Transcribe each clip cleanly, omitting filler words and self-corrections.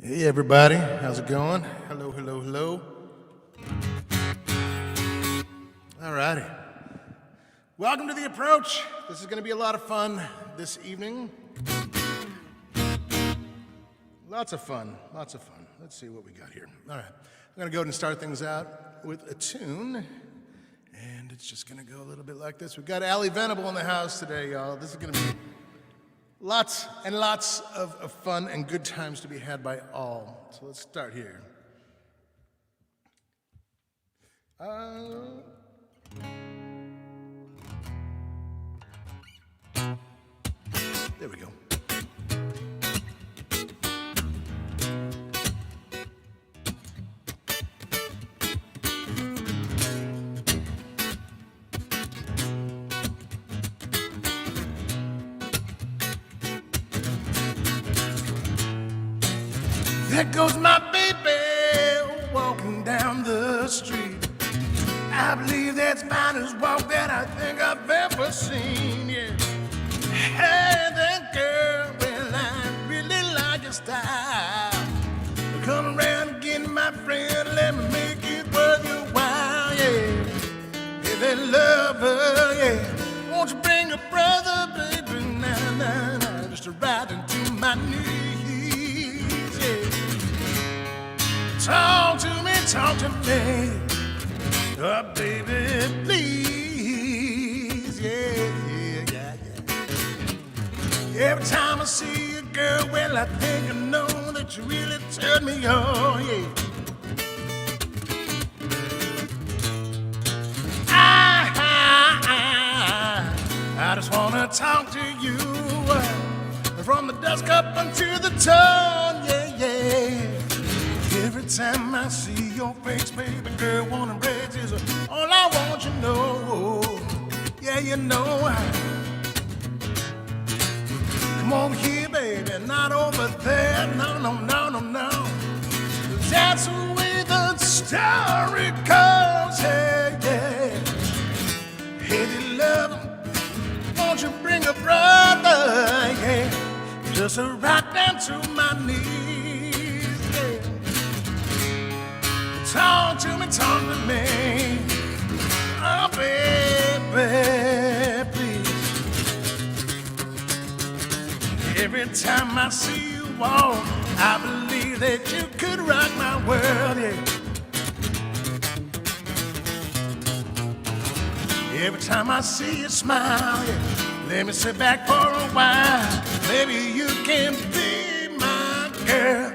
Hey everybody, how's it going? Hello, hello, hello. All righty. Welcome to The Approach. This is going to be a lot of fun this evening. Lots of fun, lots of fun. Let's see what we got here. All right, I'm going to go ahead and start things out with a tune. And it's just going to go a little bit like this. We've got ALLY VENABLE in the house today, y'all. This is going to be lots and lots of fun and good times to be had by all. So let's start here. There we go. There goes my baby walking down the street. I believe that's the finest walk that I think I've ever seen, yeah. Hey, that girl, well, I really like your style. Come around again, my friend, let me make it worth your while, yeah. Hey, that lover, yeah. Won't you bring a brother, baby, now, just to ride into my knees. Talk to me, oh baby, please, yeah. Every time I see you, girl, well, I think I know that you really turn me on, yeah. I just wanna talk to you from the dusk up until the dawn, yeah. Every time I see your face, baby girl, wanna raise is all I want you to know. Yeah, you know. Come over here, baby, not over there. No. That's the way the story goes. Hey, yeah. Hey, dear love, won't you bring a brother? Yeah, just right down to my knees. Talk to me, oh baby, please. Every time I see you walk, I believe that you could rock my world, yeah. Every time I see you smile, yeah, let me sit back for a while. Maybe you can be my girl.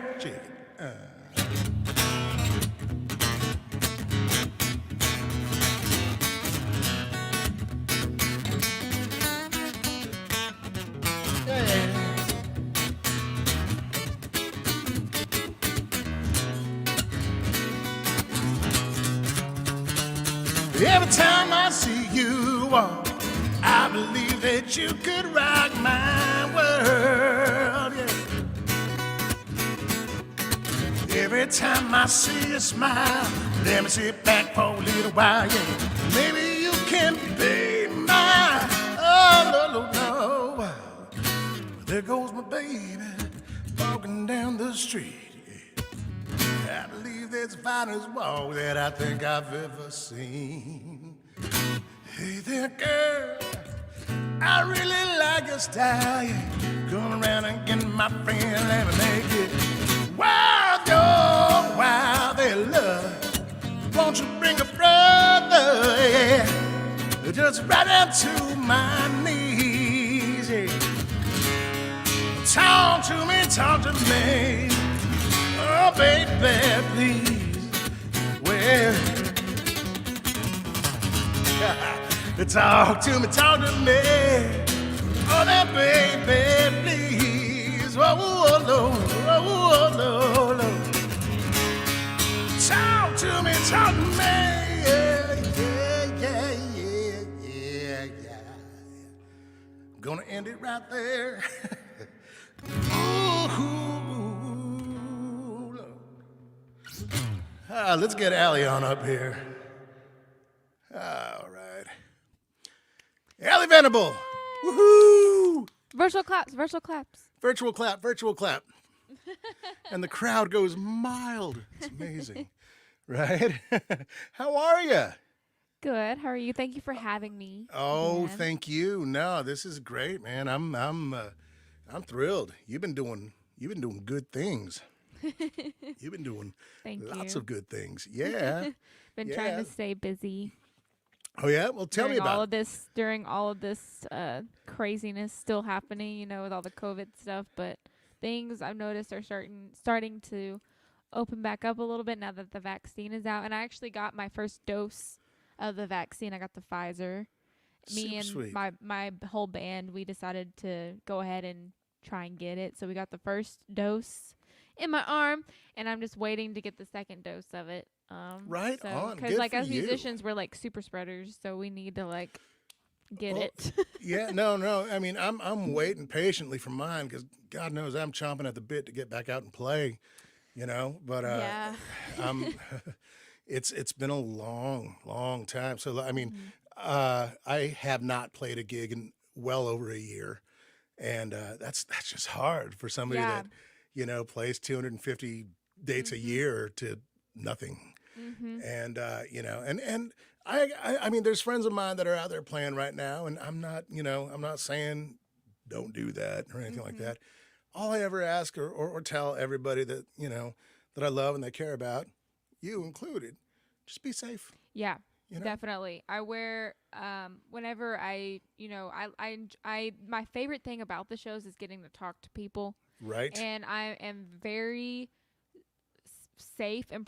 Every time I see you walk, I believe that you could rock my world, yeah. Every time I see you smile, let me sit back for a little while, yeah. Maybe you can be mine, oh, no. There goes my baby, walking down the street. I believe that's the finest walk that I think I've ever seen. Hey there, girl, I really like your style, yeah. Come around and get my friend, let me make it wild, yo, wild, they love. Won't you bring a brother, yeah, just right down to my knees, yeah. Talk to me. Oh, baby, please. Well, talk to me. Oh, that baby, please. Oh, Lord. Talk to me. Yeah. I'm gonna end it right there. Let's get ALLY on up here. All right. ALLY VENABLE. Woohoo! Virtual claps. Virtual clap. and the crowd goes mild. It's amazing, right? How are you? Good. How are you? Thank you for having me Oh, again. thank you. No, this is great, man. I'm thrilled. You've been doing good things. You've been doing Thank lots you. of good things. Yeah, Been trying yeah. to stay busy Oh yeah. Well, tell me about it. during all of this craziness still happening, with all the COVID stuff, but things I've noticed are starting to open back up a little bit now that the vaccine is out. And I actually got my first dose of the vaccine. I got the Pfizer. Me Super and sweet. my whole band, we decided to go ahead and try and get it. So we got the first dose in my arm, and I'm just waiting to get the second dose of it. Right So on. because Good like for as you. musicians, we're like super spreaders, so we need to like get Well, it. yeah. No, no. I mean, I'm waiting patiently for mine because God knows I'm chomping at the bit to get back out and play. But Yeah. I'm. It's been a long, long time. So I mean, Mhm. I have not played a gig in well over a year, and that's just hard for somebody Yeah. that plays 250 dates a Mhm. year to nothing. Mhm. And and I mean, there's friends of mine that are out there playing right now, and I'm not saying don't do that or anything like Mhm. that. All I ever ask or tell everybody that that I love and they care about, you included, just be safe. Yeah. You know, Definitely. I wear whenever I my favorite thing about the shows is getting to talk to people, right? and I am very safe and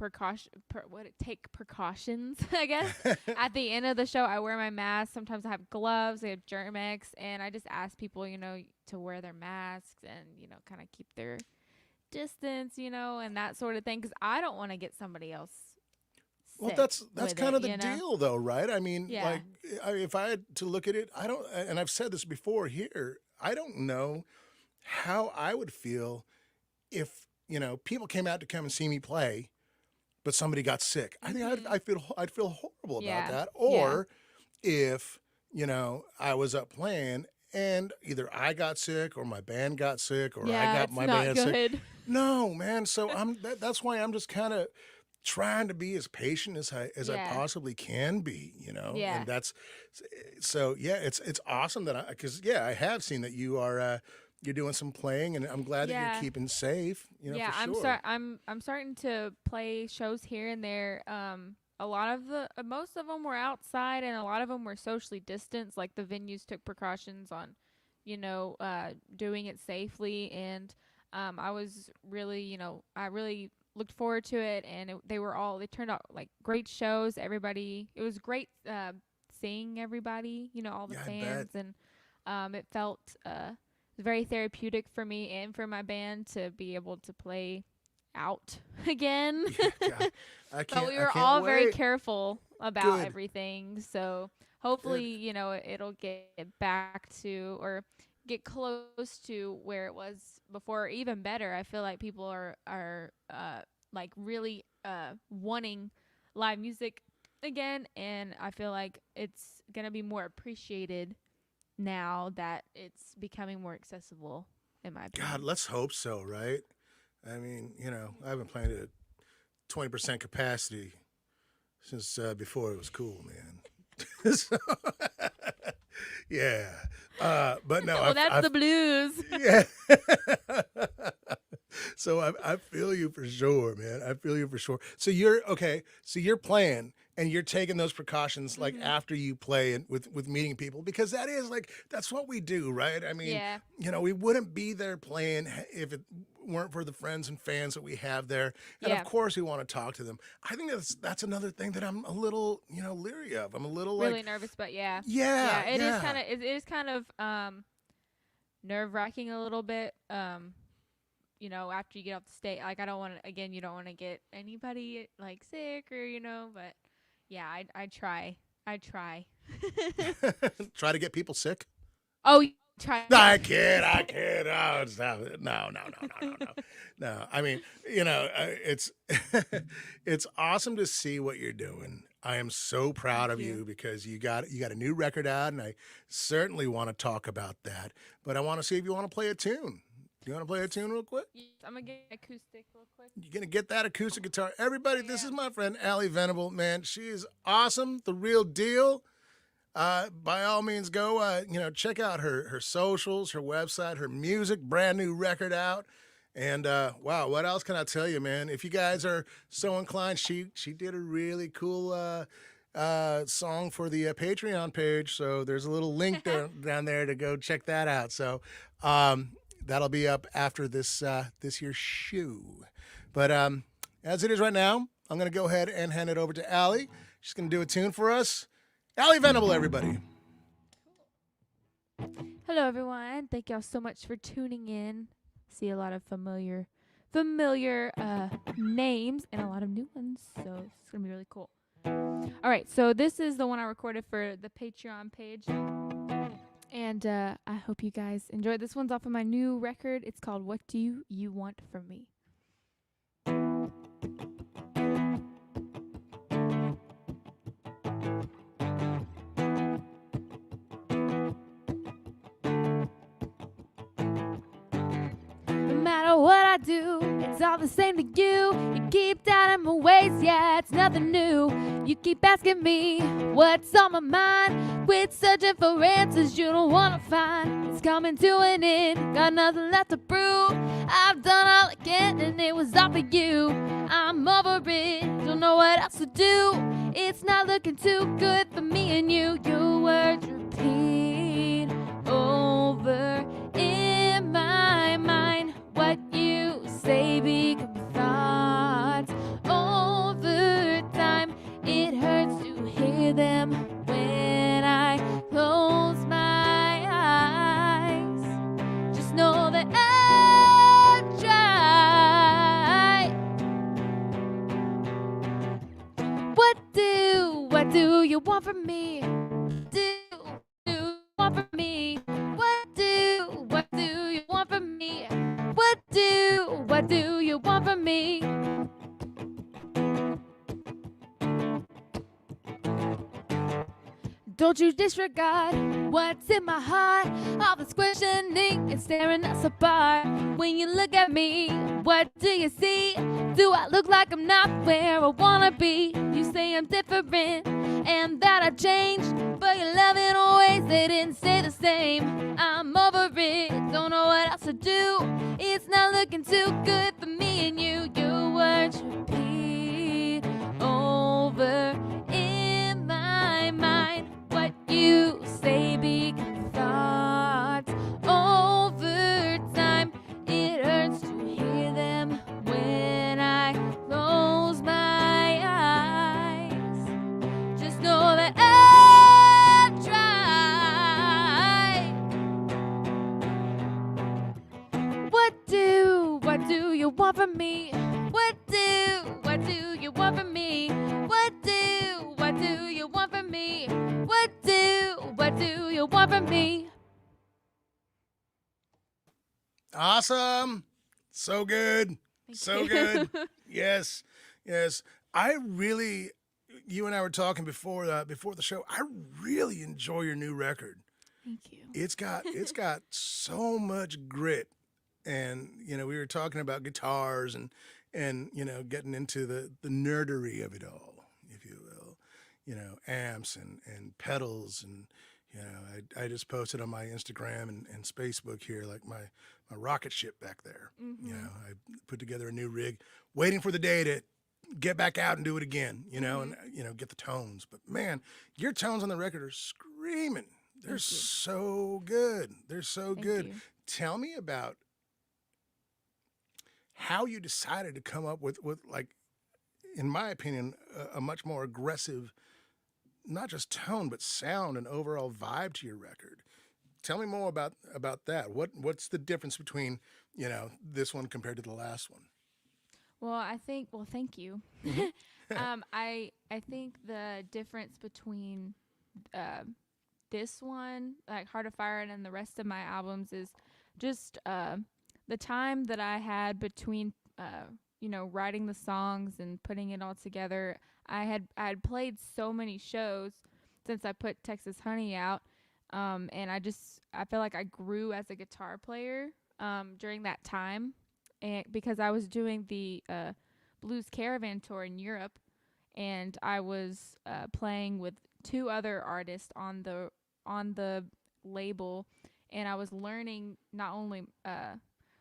take precautions. I guess at the end of the show, I wear my mask. Sometimes I have gloves. I have Germex, and I just ask people, to wear their masks and kind of keep their distance, and that sort of thing, because I don't want to get somebody else Well, sick that's with kind it. of the deal, though, right? I mean, Yeah. like, if I had to look at it, I don't, and I've said this before here, I don't know how I would feel if people came out to come and see me play, but somebody got sick. I think Mhm. I'd feel horrible about Yeah. that. Yeah. Or if I was up playing and either I got sick or my band got sick or I Yeah. got It's my not band sick. good. No, man. So that's why I'm just kind of trying to be as patient as I Yeah. possibly can be, Yeah. and that's so yeah, it's awesome that because yeah, I have seen that you're doing some playing, and I'm glad that you're Yeah. keeping safe, Yeah. for sure. I'm starting to play shows here and there. A lot of the most of them were outside, and a lot of them were socially distanced. Like the venues took precautions on, doing it safely, and I was really, I really looked forward to it, and they turned out like great shows. Everybody, it was great seeing everybody, all the Yeah, I bet. fans, and it felt very therapeutic for me and for my band to be able to play out again. Yeah, God, I But can't we I were can't all very wait. careful about Good, everything. So hopefully, good. it'll get back to or get close to where it was before, or even better. I feel like people are like really wanting live music again, and I feel like it's going to be more appreciated now that it's becoming more accessible, in my God, opinion. let's hope so, right? I mean, I've been playing at 20% capacity since before it was cool, man. So, yeah, but no, Well, that's I've the blues. yeah. So I feel you for sure, man. I feel you for sure. So you're okay. So you're playing and you're taking those precautions like Mhm. after you play and with meeting people because that is like that's what we do, right? I mean, Yeah. we wouldn't be there playing if it weren't for the friends and fans that we have there. And of Yeah. course we want to talk to them. I think that's another thing that I'm a little, leery of. I'm a little Really like, nervous, but yeah. yeah, Yeah, it is yeah. kind of it is kind of nerve-wracking a little bit. After you get off the stage, like I don't want to again, you don't want to get anybody like sick or, but yeah, I try. I try. Try to get people sick. Oh, you try to I get kid, I kid. Oh, stop it. No, no, no, no, no, no. No, I mean, it's it's awesome to see what you're doing. I am so proud Thank of you. you because you got a new record out, and I certainly want to talk about that. But I want to see if you want to play a tune. you want to play a tune real quick? Yes, I'm gonna get acoustic real quick. You're going to get that acoustic guitar. Everybody, this Yeah. is my friend, ALLY VENABLE. Man, she is awesome, the real deal. By all means, go, check out her socials, her website, her music, brand new record out. And wow, what else can I tell you, man? If you guys are so inclined, she did a really cool song for the Patreon page. So there's a little link down there to go check that out. So that'll be up after this year's shoe. But as it is right now, I'm going to go ahead and hand it over to ALLY. She's going to do a tune for us. ALLY VENABLE, everybody. Hello, everyone. Thank y'all so much for tuning in. See a lot of familiar names and a lot of new ones, so it's gonna be really cool. All right, so this is the one I recorded for the Patreon page, and I hope you guys enjoy. This one's off of my new record. It's called "What Do You Want From Me." No matter what I do, it's all the same to you. You keep doubting my ways, yeah, it's nothing new. You keep asking me what's on my mind. Quit searching for answers you don't wanna find. It's coming to an end, got nothing left to prove. I've done all I can and it was all for you. I'm over it, don't know what else to do. It's not looking too good for me and you. Your words repeat over in my mind. What you say becomes thoughts over time. It hurts to hear them when I close my eyes. Just know that I tried. What do you want from me? Do you want from me? What do you want from me? What do you want from me? Don't you disregard what's in my heart. All this questioning and staring us apart. When you look at me, what do you see? Do I look like I'm not where I wanna be? You say I'm different and that I changed, but your loving always, they didn't stay the same. I'm over it, don't know what else to do. It's not looking too good for me and you. Your words repeat over in my mind. What you say becomes thoughts over time. It hurts to hear them when I close my eyes. Just know that I've tried. What do you want from me? What do you want from me? What do you want from me? What do you want from me? Awesome. So good. So good. Yes. I really, you and I were talking before the show. I really enjoy your new record. Thank you. It's got so much grit, and we were talking about guitars and getting into the nerdery of it all, if you will, amps and pedals, and I just posted on my Instagram and Facebook here, like my rocket ship back there. Mm-hmm. I put together a new rig, waiting for the day to get back out and do it again, and get the tones. But man, your tones on the record are screaming. They're so good. They're so good. You. Tell me about how you decided to come up with like, in my opinion, a much more aggressive, not just tone, but sound and overall vibe to your record. Tell me more about that. What's the difference between, this one compared to the last one? Well, thank you. I think the difference between this one, like Heart of Fire, and the rest of my albums is just the time that I had between writing the songs and putting it all together. I had played so many shows since I put Texas Honey out, and I feel like I grew as a guitar player. during that time, and because I was doing the blues caravan tour in Europe, and I was playing with two other artists on the label, and I was learning not only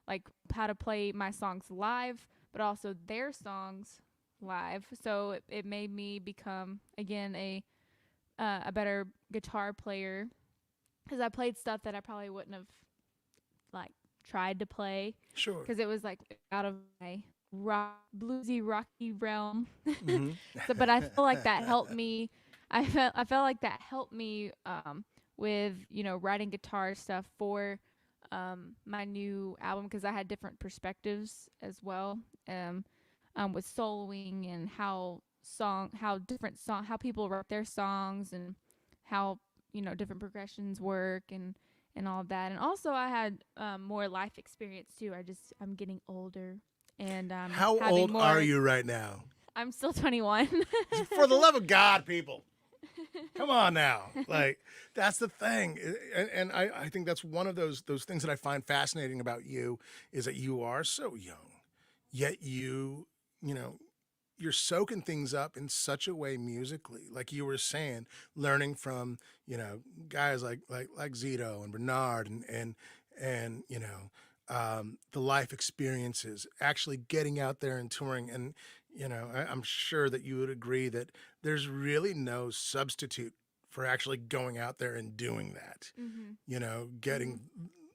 like how to play my songs live, but also their songs live. So it made me become again a better guitar player, because I played stuff that I probably wouldn't have like tried to play, Sure. because it was like out of my bluesy rocky realm. Mhm. So, but I feel like that helped me. I felt like that helped me with writing guitar stuff for my new album, because I had different perspectives as well, with soloing and how people write their songs, and how different progressions work, and all of that. And also I had more life experience too. I'm getting older, and How having old more. are you right now? I'm still 21. For the love of God, people. Come on now. Like, that's the thing. And I think that's one of those things that I find fascinating about you, is that you are so young, yet you're soaking things up in such a way musically. Like you were saying, learning from, guys like Zito and Bernard and the life experiences, actually getting out there and touring. And, I'm sure that you would agree that there's really no substitute for actually going out there and doing that. Getting,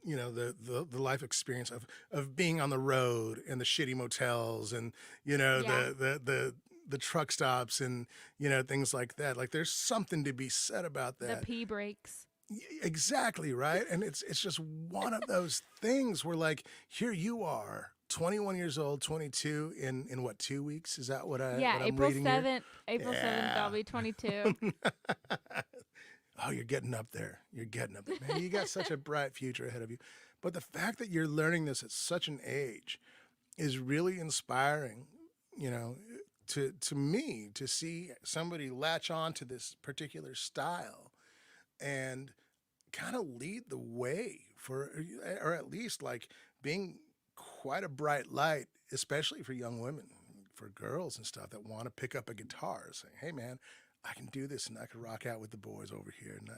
the life experience of being on the road and the shitty motels and, Yeah. the truck stops and, things like that. Like there's something to be said about The that. pee breaks. Exactly, right? And it's just one of those things where, like, here you are, 21 years old, 22 in what, 2 weeks? Is that what Yeah, I'm April reading 7th. April 7th, Yeah. I'll be 22. Oh, you're getting up there. You're getting up there. Man, you got such a bright future ahead of you. But the fact that you're learning this at such an age is really inspiring, to me, to see somebody latch on to this particular style and kind of lead the way for, or at least like being quite a bright light, especially for young women, for girls and stuff that want to pick up a guitar, saying, "Hey, man, I can do this, and I can rock out with the boys over here." And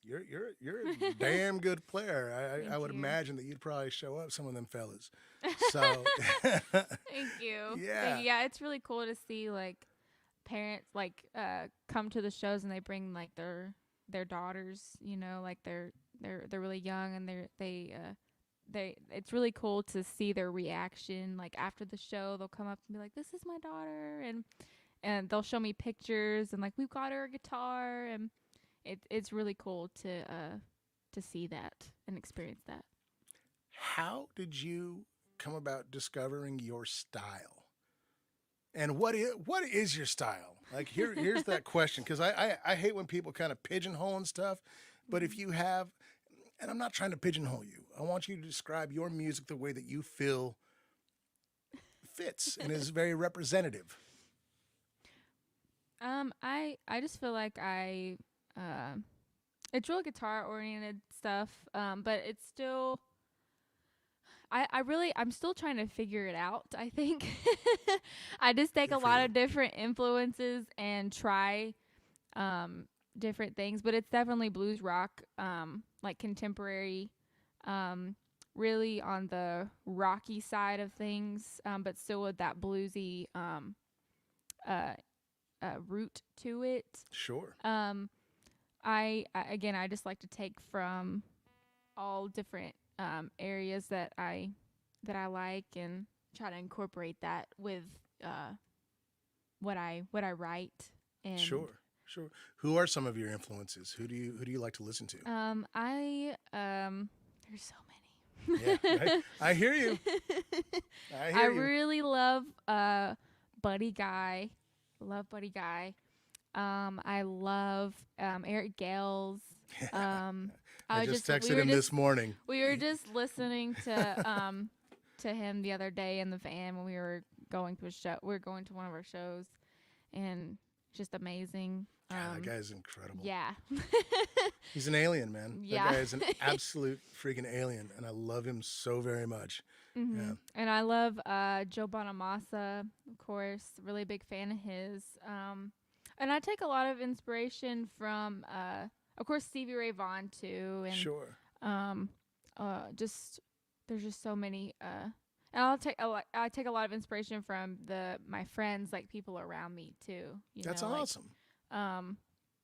you're a damn good player. I Thank would you. imagine that you'd probably show up some of them fellas. So Thank you. Yeah. Yeah, it's really cool to see like parents like come to the shows, and they bring like their daughters, like they're really young, and they it's really cool to see their reaction. Like after the show, they'll come up and be like, "This is my daughter," and they'll show me pictures, and like, "We've got her a guitar," and it's really cool to see that and experience that. How did you come about discovering your style? And what is your style? Like here's that question, because I hate when people kind of pigeonhole and stuff. But if you have, and I'm not trying to pigeonhole you, I want you to describe your music the way that you feel fits and is very representative. I just feel like it's real guitar oriented stuff, but it's still I'm still trying to figure it out, I think. I just take Good a for lot you. of different influences and try different things, but it's definitely blues rock, like contemporary, really on the rocky side of things, but still with that bluesy uh, root to it. Sure. I just like to take from all different areas that I like, and try to incorporate that with what I write. And Sure. Who are some of your influences? Who do you like to listen to? There's so many. Yeah, I hear you. I really love Buddy Guy. Love Buddy Guy. I love Eric Gales. I just texted him this morning. We were just listening to him the other day in the van when we were going to a show. We were going to one of our shows, and just amazing. Yeah, that guy's incredible. Yeah. He's an alien, man. Yeah. That guy is an absolute freaking alien, and I love him so very much. Yeah. And I love Joe Bonamassa, of course. Really big fan of his. And I take a lot of inspiration from, of course, Stevie Ray Vaughan too. And Sure. just there's just so many. And I take a lot of inspiration from my friends, like people around me too. That's awesome.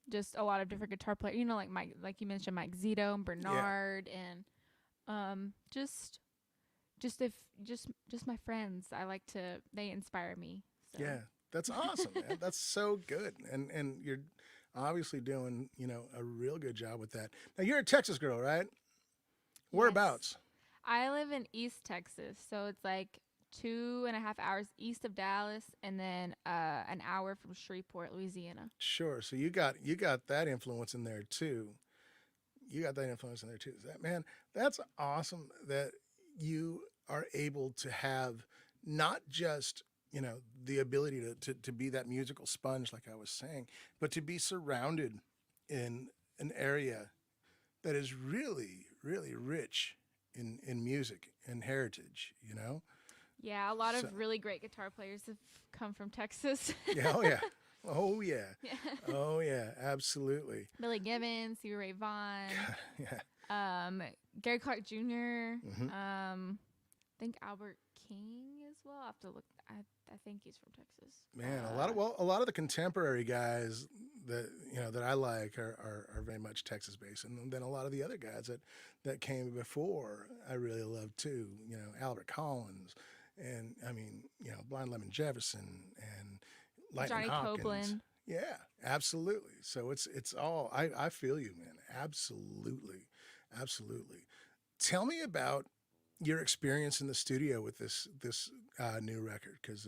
Just a lot of different guitar players. You know, like like you mentioned, Mike Zito and Bernard, and just my friends. They inspire me. So. Yeah, that's awesome, man. That's so good, and you're obviously doing a real good job with that. Now you're a Texas girl, right? Whereabouts? I live in East Texas, so it's like 2.5 hours east of Dallas, and then an hour from Shreveport, Louisiana. Sure. So you got that influence in there too. Man, that's awesome that you are able to have not just the ability to be that musical sponge, like I was saying, but to be surrounded in an area that is really, really rich in music and heritage, Yeah, a lot of really great guitar players have come from Texas. Yeah, oh yeah, absolutely. Billy Gibbons, Stevie Ray Vaughan, Yeah. Gary Clark Jr. I think Albert King as well. I have to look. I think he's from Texas. Man, a lot of the contemporary guys that I like are very much Texas based, and then a lot of the other guys that came before I really love too. Albert Collins, and I mean Blind Lemon Jefferson and Lightning Johnny Hopkins. Copeland. Yeah, absolutely. So it's all I feel you, man. Absolutely. Tell me about your experience in the studio with this new record, because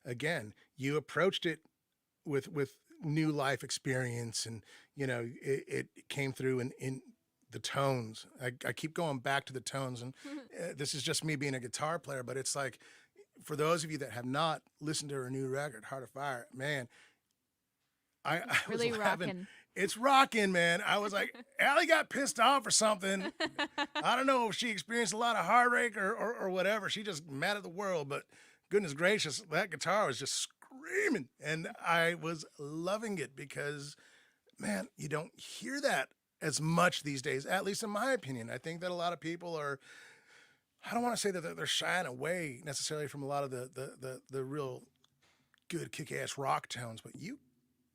again, you approached it with new life experience, and it came through in the tones. I keep going back to the tones, and this is just me being a guitar player, but it's like, for those of you that have not listened to her new record, Heart of Fire, man, I Really was rocking. laughing. It's rocking, man. I was like, Allie got pissed off or something. I don't know if she experienced a lot of heartache or whatever. She just mad at the world, but goodness gracious, that guitar was just screaming. And I was loving it because, man, you don't hear that as much these days, at least in my opinion. I think that a lot of people are, I don't want to say that they're shying away necessarily from a lot of the real good kick-ass rock tones, but you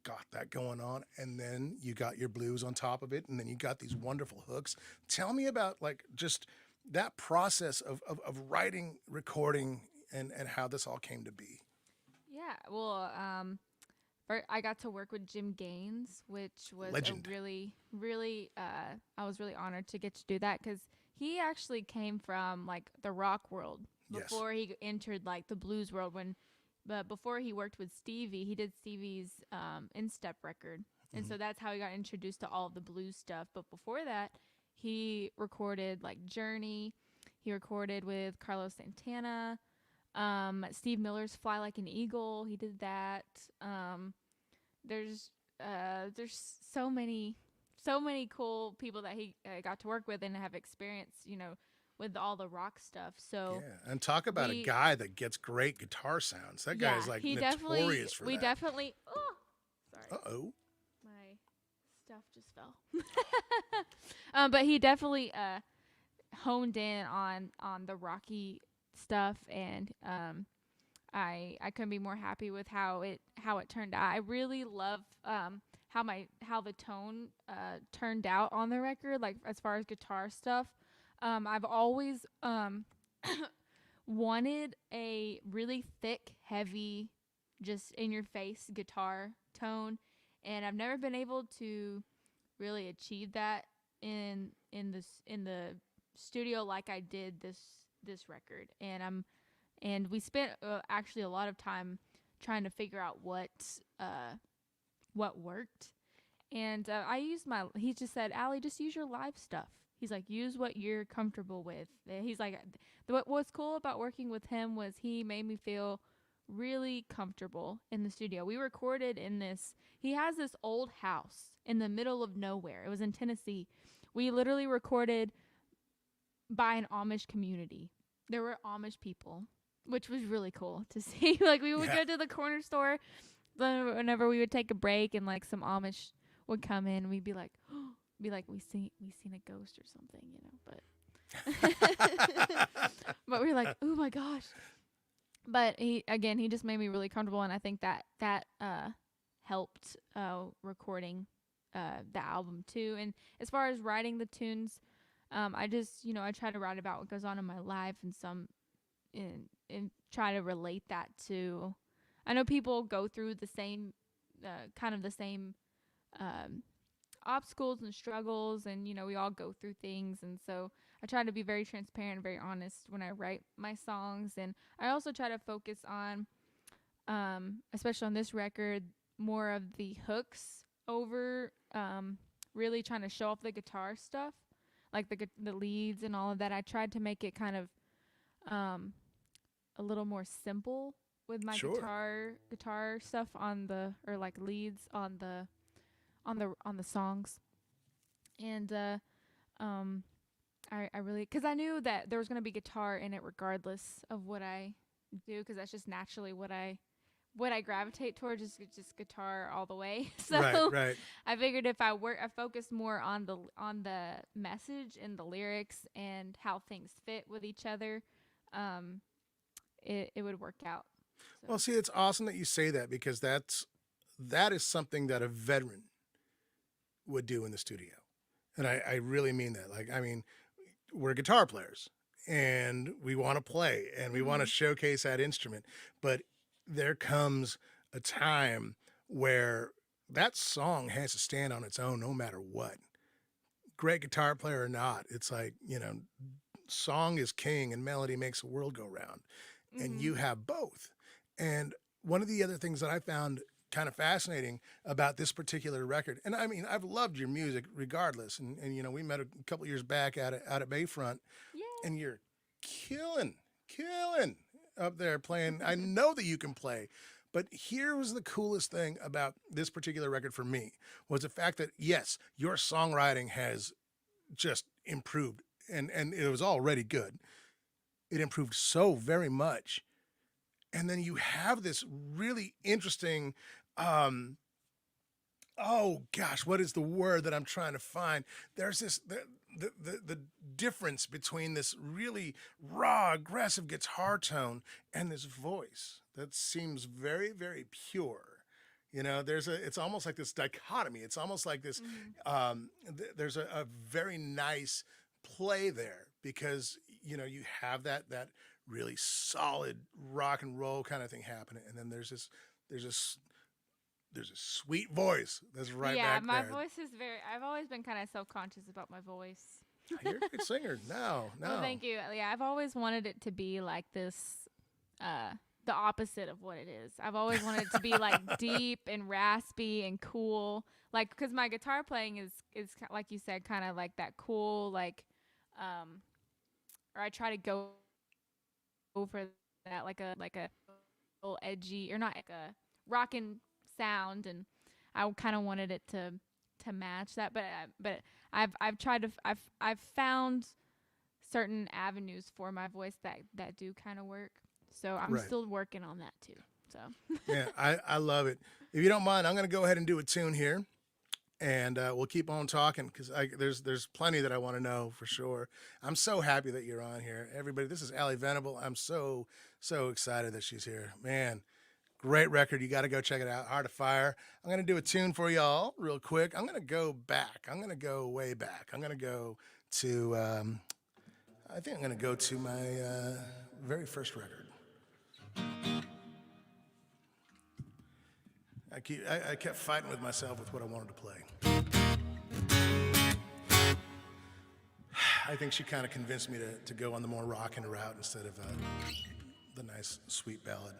got that going on, and then you got your blues on top of it, and then you got these wonderful hooks. Tell me about like just that process of writing, recording, and how this all came to be. Yeah, well, I got to work with Jim Gaines, which was Legend. a really, really, I was really honored to get to do that, because he actually came from like the rock world before he entered like the blues world. But before he worked with Stevie, he did Stevie's Instep record. And so that's how he got introduced to all of the blues stuff. But before that, he recorded like Journey. He recorded with Carlos Santana. Steve Miller's Fly Like an Eagle. He did that. There's so many cool people that he got to work with and have experience, with all the rock stuff. So yeah, and talk about a guy that gets great guitar sounds. That guy is like notorious for that. Definitely. Oh, sorry. Uh-oh. My stuff just fell. But he definitely honed in on the rocky stuff, and I couldn't be more happy with how it turned out. I really love how the tone turned out on the record, like as far as guitar stuff. I've always wanted a really thick, heavy, just in your face guitar tone, and I've never been able to really achieve that in the studio like I did this record. And we spent actually a lot of time trying to figure out what worked. And he just said, Allie, just use your live stuff. He's like, use what you're comfortable with. He's like, what's cool about working with him was he made me feel really comfortable in the studio. We recorded in this, he has this old house in the middle of nowhere. It was in Tennessee. We literally recorded by an Amish community. There were Amish people, which was really cool to see. Like, we would go to the corner store whenever we would take a break, and like some Amish would come in, and we'd be like, we seen a ghost or something, you know, but but we were like, oh my gosh. But he just made me really comfortable, and I think that helped recording the album too. And as far as writing the tunes, I just, I try to write about what goes on in my life, and try to relate that to. I know people go through the same kind of the same obstacles and struggles, and we all go through things, and so I try to be very transparent and very honest when I write my songs. And I also try to focus on, especially on this record, more of the hooks over really trying to show off the guitar stuff, like the leads and all of that. I tried to make it kind of a little more simple with my guitar stuff on the, or like leads on the songs. And I really, because I knew that there was going to be guitar in it regardless of what I do, because that's just naturally what I gravitate towards, is just guitar all the way. So right. I figured if I focused more on the message and the lyrics and how things fit with each other, it would work out. So. Well, see, it's awesome that you say that, because that is something that a veteran would do in the studio. And I really mean that. Like, I mean, we're guitar players, and we want to play, and we want to showcase that instrument. But there comes a time where that song has to stand on its own no matter what. Great guitar player or not, it's like, song is king and melody makes the world go round. And you have both. And one of the other things that I found kind of fascinating about this particular record, and I mean, I've loved your music regardless. And we met a couple years back out at Bayfront. Yay. And you're killing up there playing. I know that you can play. But here was the coolest thing about this particular record for me, was the fact that, yes, your songwriting has just improved, and it was already good. It improved so very much. And then you have this really interesting, oh gosh, what is the word that I'm trying to find? There's this, the difference between this really raw, aggressive guitar tone and this voice that seems very, very pure. It's almost like this dichotomy. It's almost like this, there's a very nice play there, because, you have that really solid rock and roll kind of thing happening. And then there's a sweet voice that's right back there. Yeah, my voice is I've always been kind of self-conscious about my voice. You're a good singer. No. Well, thank you. Yeah, I've always wanted it to be like this, the opposite of what it is. I've always wanted it to be like deep and raspy and cool. Like, because my guitar playing is like you said, kind of like that cool, like, or I try to go over that like a little edgy, or not like a rockin' sound, and I kind of wanted it to match that, but I've tried to I've found certain avenues for my voice that do kind of work, so I'm still working on that too. So yeah, I love it. If you don't mind, I'm gonna go ahead and do a tune here, and we'll keep on talking, because there's plenty that I want to know for sure. I'm so happy that you're on here, everybody. This is ALLY VENABLE. I'm so excited that she's here, man. Great record. You got to go check it out. Heart of Fire. I'm going to do a tune for y'all real quick. I'm going to go back. I'm going to go way back. I'm going to go to, I think I'm going to go to my very first record. I kept fighting with myself with what I wanted to play. I think she kind of convinced me to go on the more rockin' route instead of the nice, sweet ballad.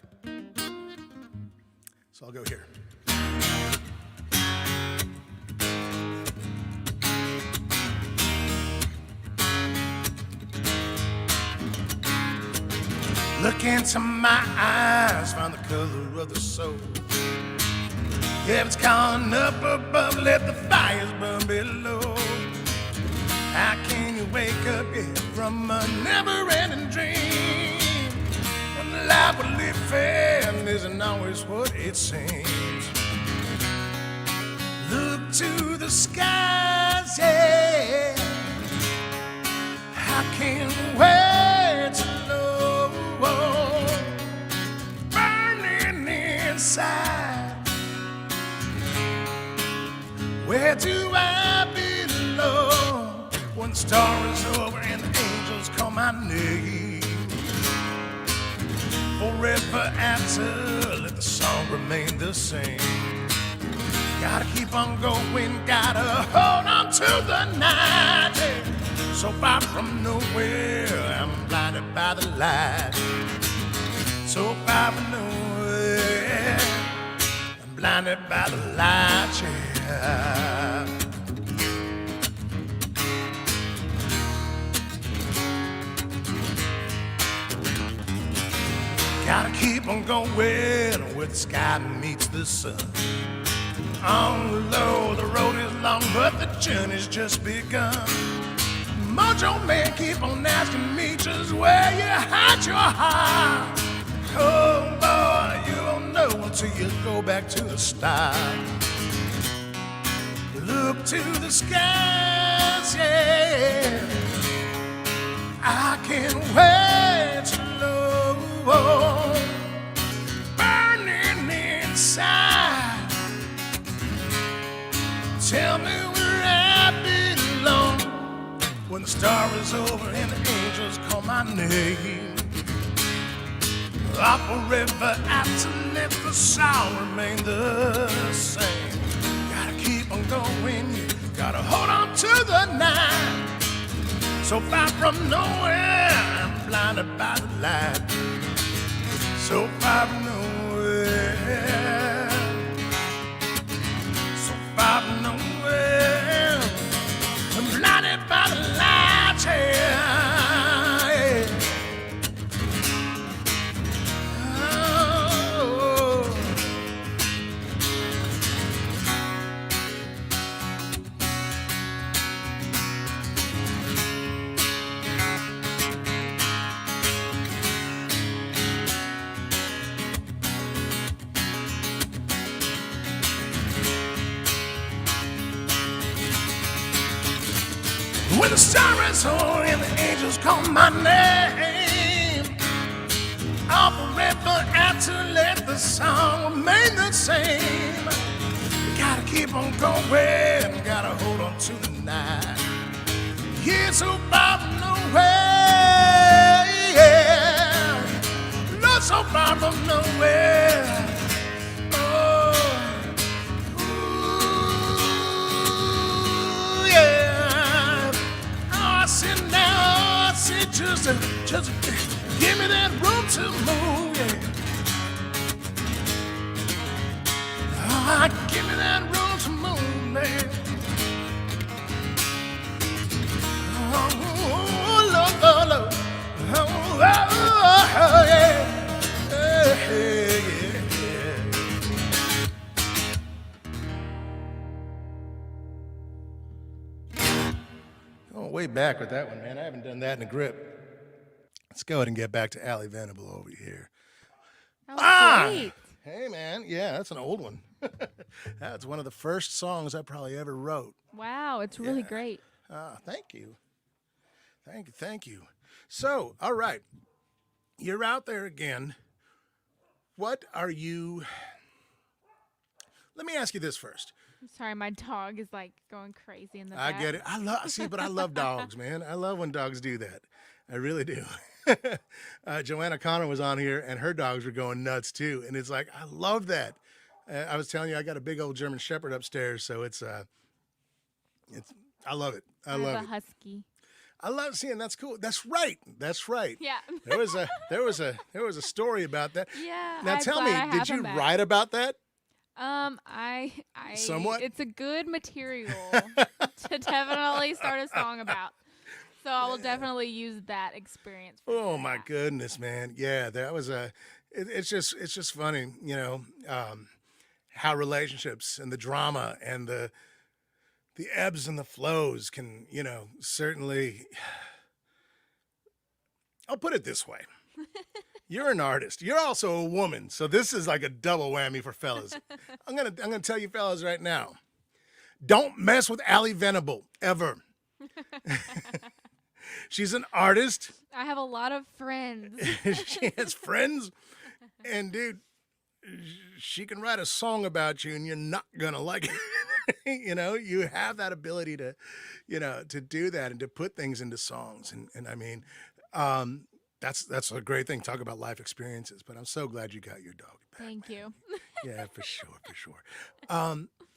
So I'll go here. Look into my eyes, find the color of the soul. If it's calling up above, let the fires burn below. How can you wake up from a never-ending dream when life we live fair isn't always what it seems? Look to the skies, yeah. I can't wait to know, burning inside. Where do I belong when the star is over and the angels call my name? Forever after, let the song remain the same. Gotta keep on going, gotta hold on to the night. Yeah. So far from nowhere, I'm blinded by the light. So far from nowhere, I'm blinded by the light, yeah. Gotta keep on going where the sky meets the sun. On the low, the road is long, but the journey's just begun. Mojo man, keep on asking me just where you hide your heart. Oh boy, you don't know until you go back to the start. Look to the skies, yeah. I can't wait to know, burning inside. Tell me where I belong when the star is over and the angels call my name. I'll forever have to let the sound remain the same. Gotta keep on going, you gotta hold on to the night. So far from nowhere, I'm blinded by the light. So far from nowhere, so far from nowhere, I'm blinded by the light, yeah. Oh. When the star is on and the angels call my name, I'll forever have to let the song remain the same. Gotta keep on going, gotta hold on to the night. Yeah, so far from nowhere, yeah. Not so far from nowhere. Oh, ooh, yeah. I sit down, I sit just give me that room to move, yeah. Give me that room to move, man. Oh, Lord, Lord, Lord. Oh, yeah. Yeah, yeah. Going way back with that one, man. I haven't done that in a grip. Let's go ahead and get back to ALLY VENABLE over here. That was great. Hey, man. Yeah, that's an old one. That's one of the first songs I probably ever wrote. Wow, it's really great. Thank you. Thank you. So, all right. You're out there again. What are you... Let me ask you this first. I'm sorry, my dog is like going crazy in the back. I get it. I love dogs, man. I love when dogs do that. I really do. Joanna Connor was on here, and her dogs were going nuts too. And it's like, I love that. I was telling you, I got a big old German Shepherd upstairs, so it's I love it. I love have it. a husky. I love seeing. That's cool. That's right. Yeah. There was a story about that. Yeah. Now I'm tell me, glad I did have you him back. write about that? I Somewhat? It's a good material to definitely start a song about. So I will definitely use that experience. Oh my goodness, man. Yeah, that was it's just funny, how relationships and the drama and the ebbs and the flows can, certainly. I'll put it this way. You're an artist. You're also a woman. So this is like a double whammy for fellas. I'm gonna tell you fellas right now. Don't mess with ALLY VENABLE ever. She's an artist. I have a lot of friends. She has friends. And dude, she can write a song about you and you're not gonna like it. You have that ability to, to do that and to put things into songs. And I mean, that's a great thing. Talk about life experiences. But I'm so glad you got your dog back. Thank you. Yeah, for sure.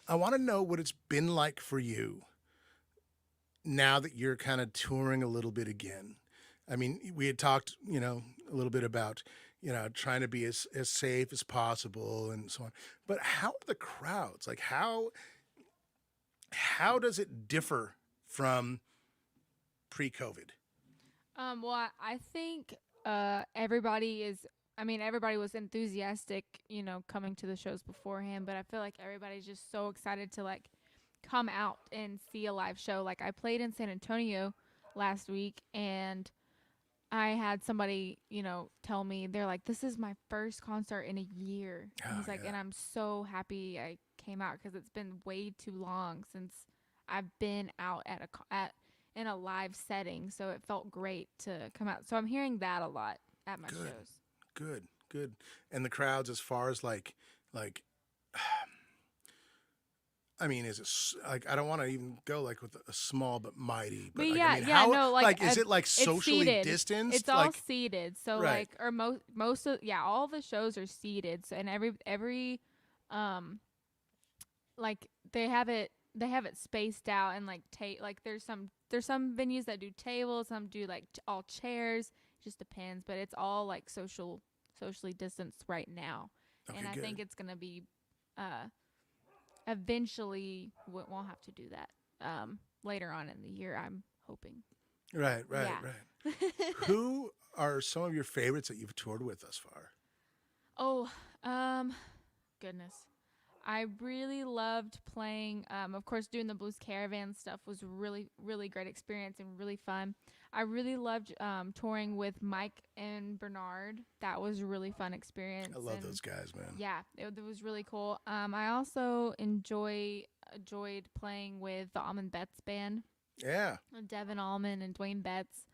I want to know what it's been like for you now that you're kind of touring a little bit again. I mean, we had talked, a little bit about, trying to be as safe as possible and so on. But how are the crowds? Like, how does it differ from pre-COVID? Well, I think everybody was enthusiastic, coming to the shows beforehand, but I feel like everybody's just so excited to like come out and see a live show. Like I played in San Antonio last week and I had somebody, tell me, they're like, this is my first concert in a year. And he's like, Yeah. and I'm so happy I came out because it's been way too long since I've been out in a live setting. So it felt great to come out. So I'm hearing that a lot at my shows. Good. And the crowds, as far as like, I mean, is it like, I don't want to even go like with a small but mighty. But like, I mean, is it like socially seated. distanced? It's all seated. So right. like, or most of, all the shows are seated. So, and every, like they have it spaced out and like there's some venues that do tables, some do like all chairs. It just depends, but it's all like socially distanced right now. Okay, and I good. think it's gonna be, eventually won't have to do that later on in the year, I'm hoping. Right. Who are some of your favorites that you've toured with thus far? Oh, goodness. I really loved playing, of course, doing the Blues Caravan stuff was really, really great experience and really fun. I really loved touring with Mike and Bernard. That was a really fun experience. I love those guys, man. Yeah, it was really cool. I also enjoyed playing with the Almond Betts band. Yeah. Devin Allman and Dwayne Betts.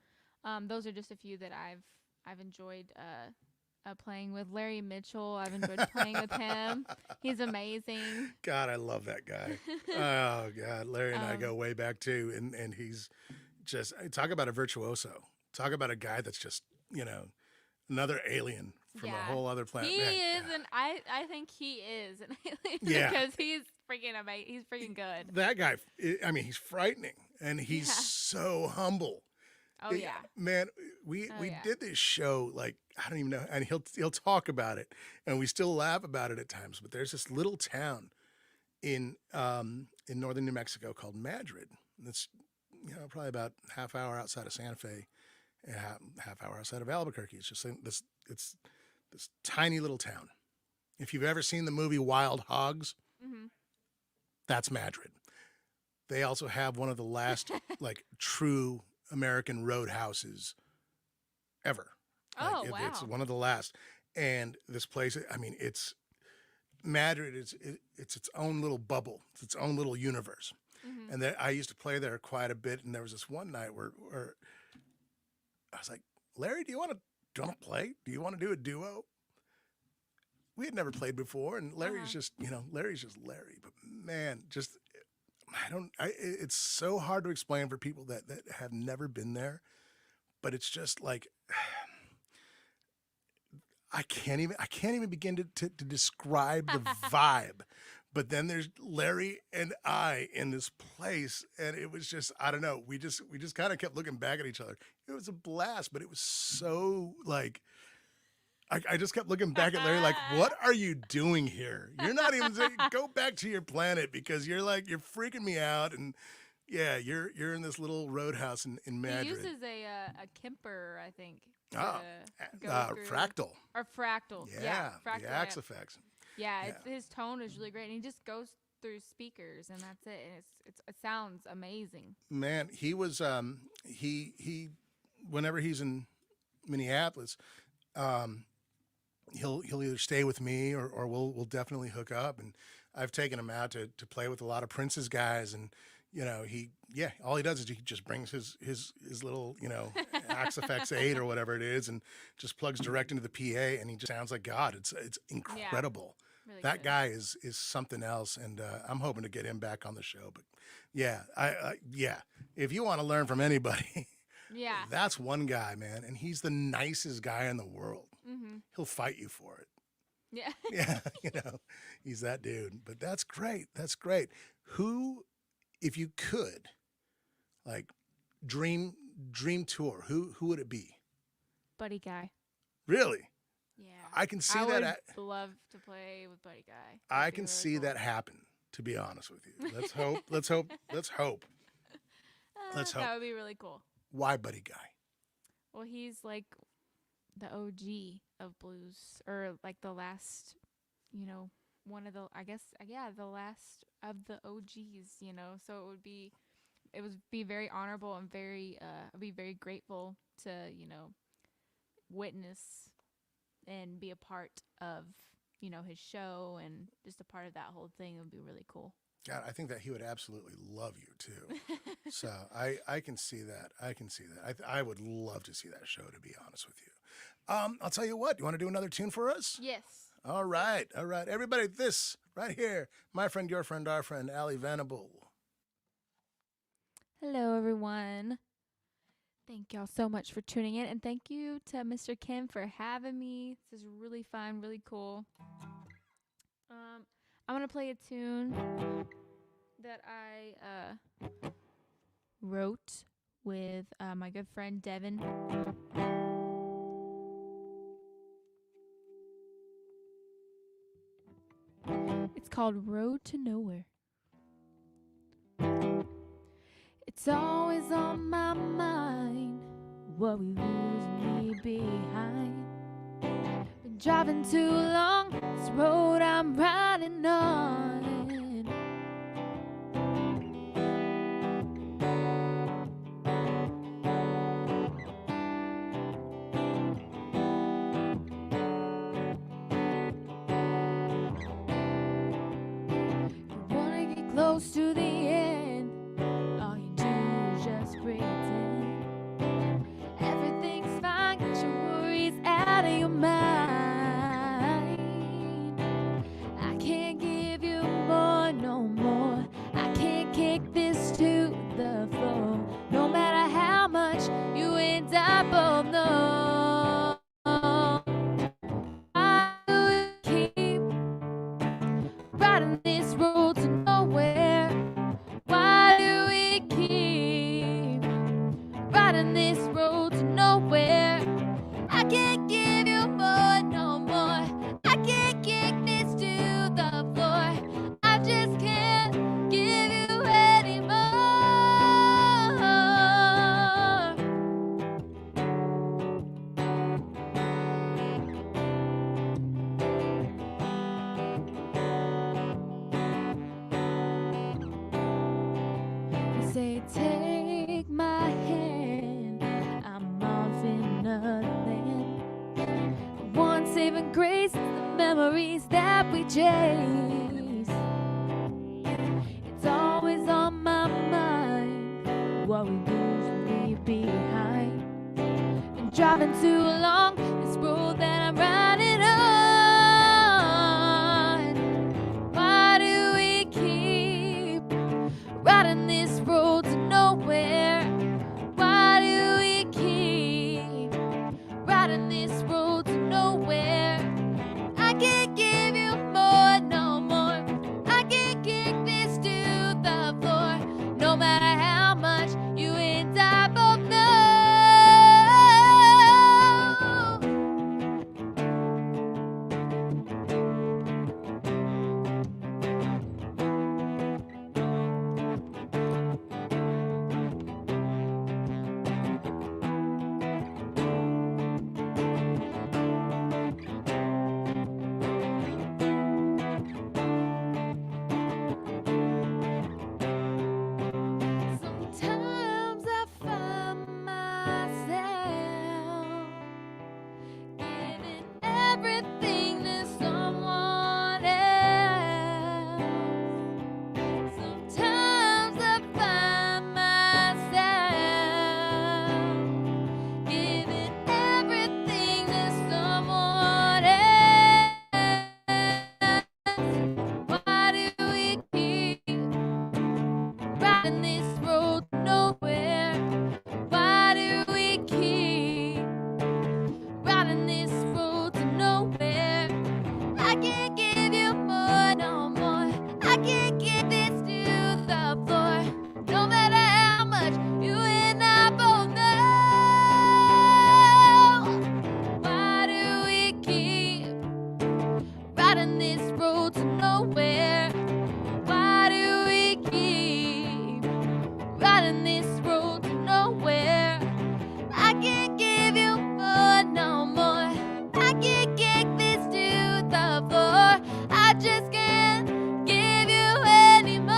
Those are just a few that I've enjoyed playing with. Larry Mitchell, I've enjoyed playing with him. He's amazing. God, I love that guy. Oh, God. Larry and I go way back, too. And he's just, talk about a virtuoso. Talk about a guy that's just, another alien from a whole other planet. He is, and I think he is an alien because he's freaking amazing. He's freaking good. That guy, I mean, he's frightening, and he's so humble. Oh yeah, man. We did this show, like, I don't even know, and he'll talk about it, and we still laugh about it at times. But there's this little town in northern New Mexico called Madrid. It's probably about half hour outside of Santa Fe, and half hour outside of Albuquerque. It's just it's this tiny little town. If you've ever seen the movie Wild Hogs, that's Madrid. They also have one of the last like true American roadhouses ever. Oh, like, wow. It's one of the last. And this place, I mean, it's Madrid. It's its own little bubble. It's its own little universe. And I used to play there quite a bit. And there was this one night where I was like, Larry, do you want to play? Do you want to do a duo? We had never played before. And Larry's just, Larry's just Larry. But man, just, it's so hard to explain for people that have never been there. But it's just like, I can't even begin to describe the vibe. But then there's Larry and I in this place, and it was just, I don't know. We just kind of kept looking back at each other. It was a blast, but it was so like, I just kept looking back at Larry like, what are you doing here? You're not even saying, go back to your planet because you're freaking me out. And, Yeah, you're in this little roadhouse in He Madrid. uses a Kemper, I think, Oh, to go through. fractal. Or fractal. Yeah, fractal the axe amp. effects. Yeah, Yeah. his tone is really great, and he just goes through speakers, and that's it. And it sounds amazing. Man, he was he whenever he's in Minneapolis, um, he'll either stay with me or we'll definitely hook up. And I've taken him out to play with a lot of Prince's guys, and all he does is he just brings his little Axe FX 8 or whatever it is, and just plugs direct into the PA, and he just sounds like God. It's incredible. Really That good. guy is something else, and I'm hoping to get him back on the show. But yeah, if you want to learn from anybody, Yeah. that's one guy, man, and he's the nicest guy in the world. Mm-hmm. He'll fight you for it. Yeah. Yeah, he's that dude. But that's great. That's great. Who, if you could, like, dream tour, who would it be? Buddy Guy. Really? Yeah. I can see I that. would love to play with Buddy Guy. I That'd be can really see cool. that happen. To be honest with you, let's hope. Let's hope. Let's hope. Let's hope. That would be really cool. Why Buddy Guy? Well, he's like the OG of blues, or like the last, one of the, I guess, the last of the OGs, So it would be very honorable and I'd be very grateful to, witness and be a part of, his show, and just a part of that whole thing. It would be really cool. God, I think that he would absolutely love you too. So I can see that. I can see that. I would love to see that show, to be honest with you. I'll tell you what. You want to do another tune for us? Yes. All right. Everybody, this right here, my friend, your friend, our friend, ALLY VENABLE. Hello, everyone. Thank y'all so much for tuning in, and thank you to Mr. Ken for having me. This is really fun, really cool. I'm gonna play a tune that I wrote with my good friend Devin. It's called Road to Nowhere. It's always on my mind, what we lose and leave behind. Been driving too long, this road I'm riding on. You wanna get close to the end, all you do is just pretend. Everything's fine, get your worries out of your mind. I can't give you more, no more. I can't kick this to the floor, no matter how much you and I both know. I will keep riding this road to nowhere. Why do we keep riding this road to nowhere? I can't give you more, no more. I can't kick this to the floor. I just can't give you any more. You say, take my hand, I'm off in another land. One saving grace is the memories that we chase. It's always on my mind, what we lose and leave behind. Been driving too long, this road that I'm riding on. Why do we keep riding this road to nowhere? Why do we keep riding this road to nowhere? I can't give you more, no more. I can't kick this to the floor, no matter how much you and I both know. riding this road to nowhere. Why do we keep riding this road to nowhere? I can't give you more, no more. I can't kick this to the floor. I just can't give you any more.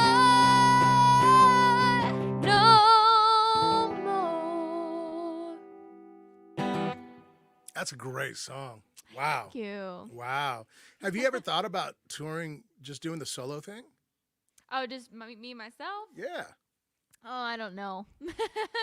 No more. That's a great song. Wow. Thank you. Wow. Have you ever thought about touring, just doing the solo thing? Oh, just me myself? Yeah. Oh, I don't know.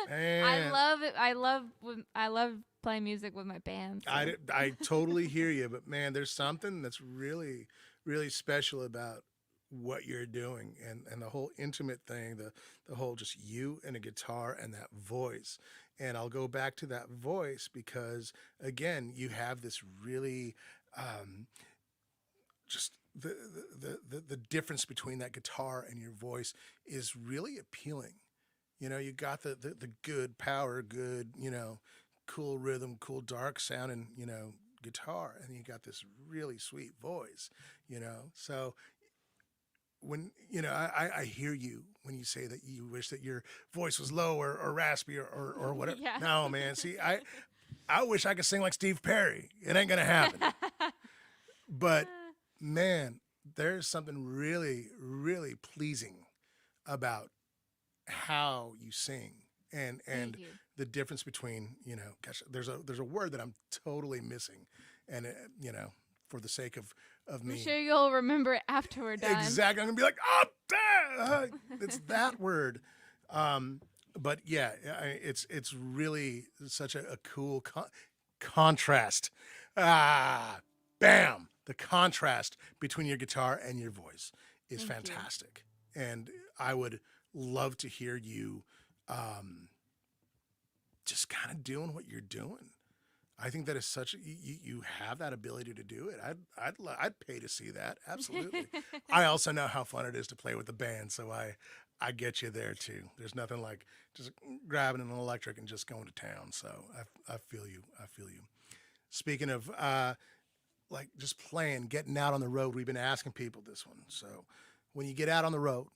Man. I love it. I love playing music with my band. So. I totally hear you, but man, there's something that's really, really special about what you're doing, and the whole intimate thing, the whole just you and a guitar and that voice. And I'll go back to that voice because again, you have this really just the difference between that guitar and your voice is really appealing. You know, you got the good power, good, you know, cool rhythm, cool dark sound, and, you know, guitar, and you got this really sweet voice, you know. So when, you know, I hear you when you say that you wish that your voice was low or raspy or whatever. Yeah. No, man. See, I wish I could sing like Steve Perry. It ain't gonna happen. But man, there's something really, really pleasing about how you sing and you. the difference between, you know, gosh, there's a word that I'm totally missing, and you know, for the sake of me, I'm sure you'll remember it after we're done. exactly, I'm gonna be like, oh, damn, it's that word. But yeah, it's really such a cool contrast. Bam, the contrast between your guitar and your voice is Thank you. fantastic, and I would love to hear you just kind of doing what you're doing. I think that is such you have that ability to do it. I'd pay to see that. Absolutely. I also know how fun it is to play with the band, so I get you there too. There's nothing like just grabbing an electric and just going to town. So I feel you. I feel you. Speaking of like just playing, getting out on the road, we've been asking people this one. So when you get out on the road,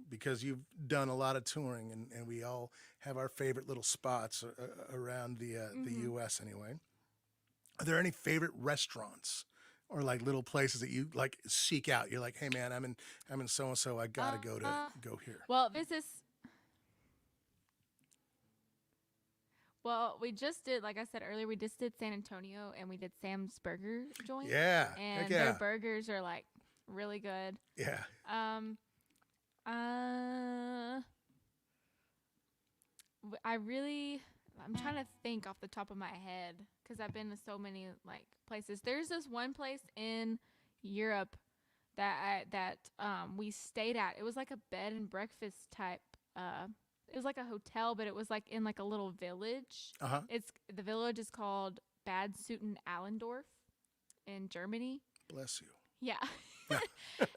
because you've done a lot of touring, and we all have our favorite little spots around the U.S. anyway. Are there any favorite restaurants or like little places that you like seek out? You're like, hey man, I'm in so and so. I gotta go here. Well, Well, we just did, like I said earlier, we just did San Antonio, and we did Sam's Burger Joint. Yeah, And heck yeah. their burgers are like really good. Yeah. I'm trying to think off the top of my head because I've been to so many like places. There's this one place in Europe that we stayed at. It was like a bed and breakfast type. It was like a hotel, but it was like in like a little village. Uh-huh. The village is called Bad Suiten-Allendorf in Germany. Bless you. Yeah.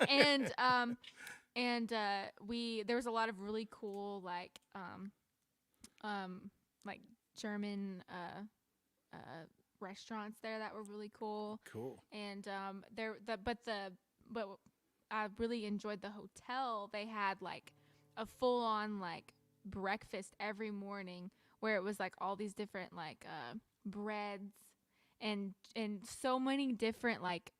And there was a lot of really cool like German restaurants there that were really cool. Cool. And but I really enjoyed the hotel. They had like a full on like breakfast every morning where it was like all these different like breads and so many different like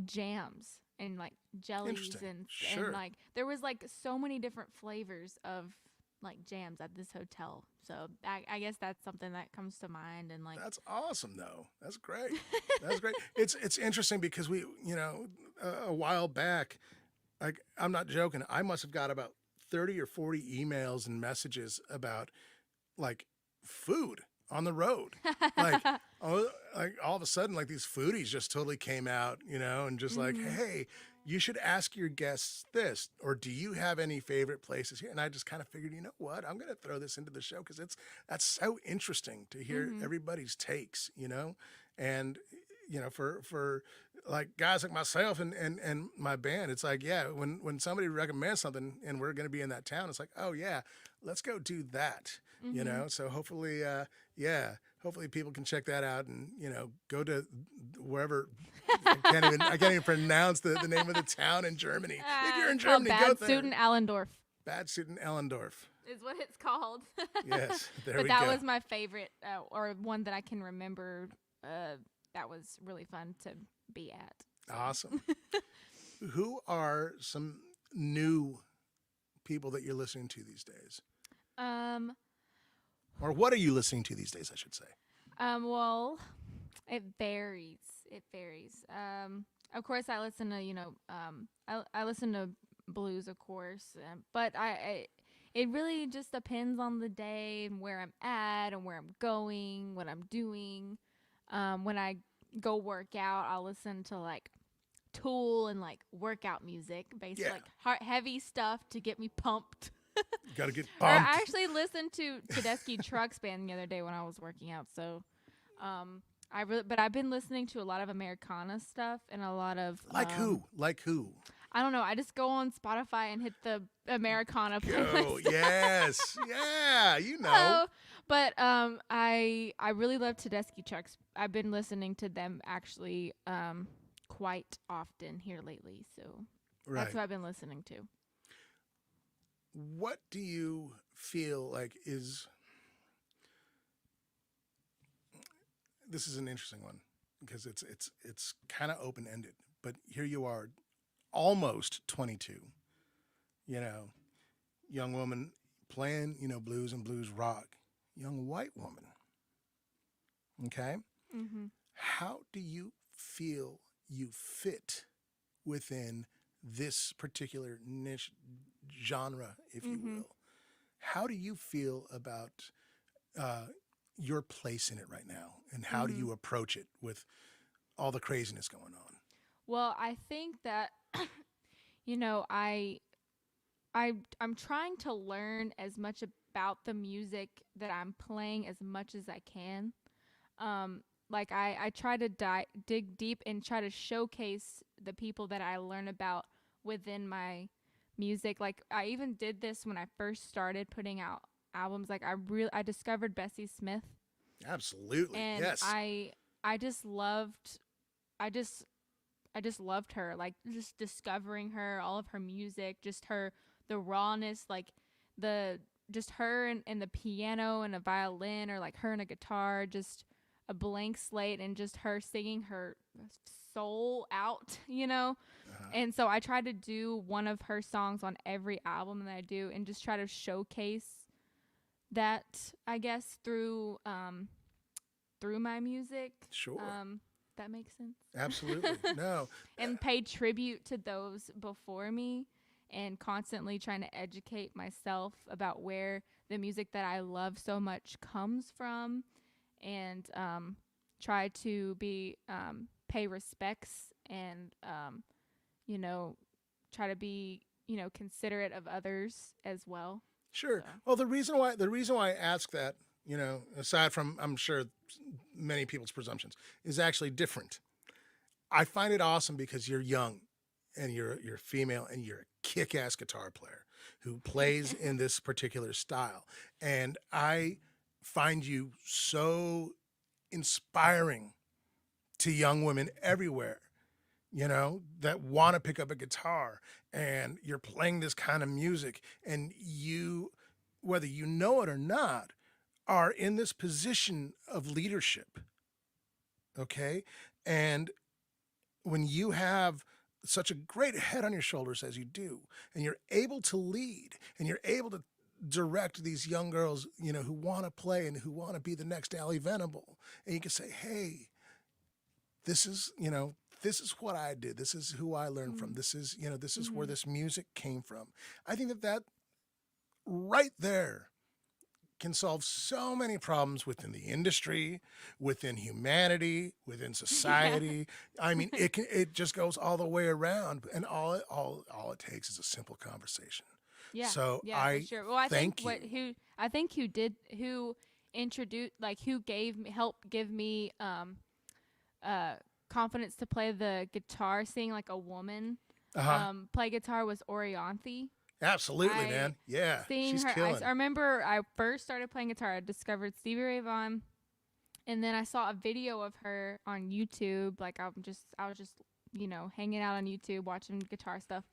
jams and like jellies and like there was like so many different flavors of like jams at this hotel. So I guess that's something that comes to mind. And like that's awesome though. That's great. That's great. It's interesting because we, you know, a while back, like I'm not joking, I must have got about 30 or 40 emails and messages about like food on the road. Like all of a sudden, like these foodies just totally came out, you know, and just like, hey, you should ask your guests this, or do you have any favorite places here? And I just kind of figured, you know what, I'm going to throw this into the show because that's so interesting to hear everybody's takes, you know, and you know, for like guys like myself and my band, it's like, yeah, when somebody recommends something and we're going to be in that town, it's like, oh yeah, let's go do that, you know? So hopefully, hopefully people can check that out and, go to wherever. I can't even pronounce the name of the town in Germany. If you're in It's called Germany, go Bad there. Suiten-Allendorf Bad Suiten-Allendorf. is what it's called. Yes, there but we that go. was my favorite, or one that I can remember. That was really fun to be at. Awesome. Who are some new people that you're listening to these days? Or what are you listening to these days, I should say? Well, it varies. It varies. Of course, I listen to I listen to blues, of course, but it really just depends on the day and where I'm at and where I'm going, what I'm doing. When I go work out, I'll listen to like Tool and like workout music, basically like heavy stuff to get me pumped. You gotta get Or pumped. I actually listened to Tedeschi Trucks Band the other day when I was working out. So, but I've been listening to a lot of Americana stuff and a lot of Like who? I don't know. I just go on Spotify and hit the Americana playlist. Oh yes, yeah, you know. But I really love Tedeschi Trucks. I've been listening to them actually quite often here lately. So that's what I've been listening to. What do you feel like is? This is an interesting one because it's kind of open ended. But here you are, almost 22. Young woman playing blues and blues rock. Young white woman. Okay. Mm-hmm. How do you feel you fit within this particular niche genre, if you will? How do you feel about your place in it right now, and how do you approach it with all the craziness going on? Well, I think that I'm trying to learn as much about the music that I'm playing as much as I can. Like I try to dig deep and try to showcase the people that I learn about within my music. Like I even did this when I first started putting out albums. Like I discovered Bessie Smith. Absolutely. And yes. I just loved her, like just discovering her, all of her music, just the rawness, like just her and the piano and a violin, or like her and a guitar, just a blank slate, and just her singing her soul out, And so I try to do one of her songs on every album that I do, and just try to showcase that, I guess, through my music. Sure. That makes sense. Absolutely. No. And pay tribute to those before me, and constantly trying to educate myself about where the music that I love so much comes from, and try to pay respects, and try to be considerate of others as well. Sure. So. Well, the reason why I ask that, aside from I'm sure many people's presumptions, is actually different. I find it awesome because you're young, and you're female, and you're a kick-ass guitar player who plays in this particular style, and I find you so inspiring to young women everywhere, that want to pick up a guitar, and you're playing this kind of music, and you, whether you know it or not, are in this position of leadership. Okay? And when you have such a great head on your shoulders as you do, and you're able to lead, and you're able to direct these young girls, who want to play and who want to be the next ALLY Venable, and you can say, hey, this is what I did. This is who I learned from. This is, this is where this music came from. I think that right there can solve so many problems within the industry, within humanity, within society. I mean, it just goes all the way around, and all it takes is a simple conversation. Yeah. So yeah, for sure. Well, I thank think you. who introduced, like, who helped give me confidence to play the guitar, seeing like a woman play guitar, was Orianthi. Absolutely, man. Yeah, Seeing she's her, killing. I remember I first started playing guitar. I discovered Stevie Ray Vaughan And then I saw a video of her on YouTube. Like I was just, hanging out on YouTube watching guitar stuff.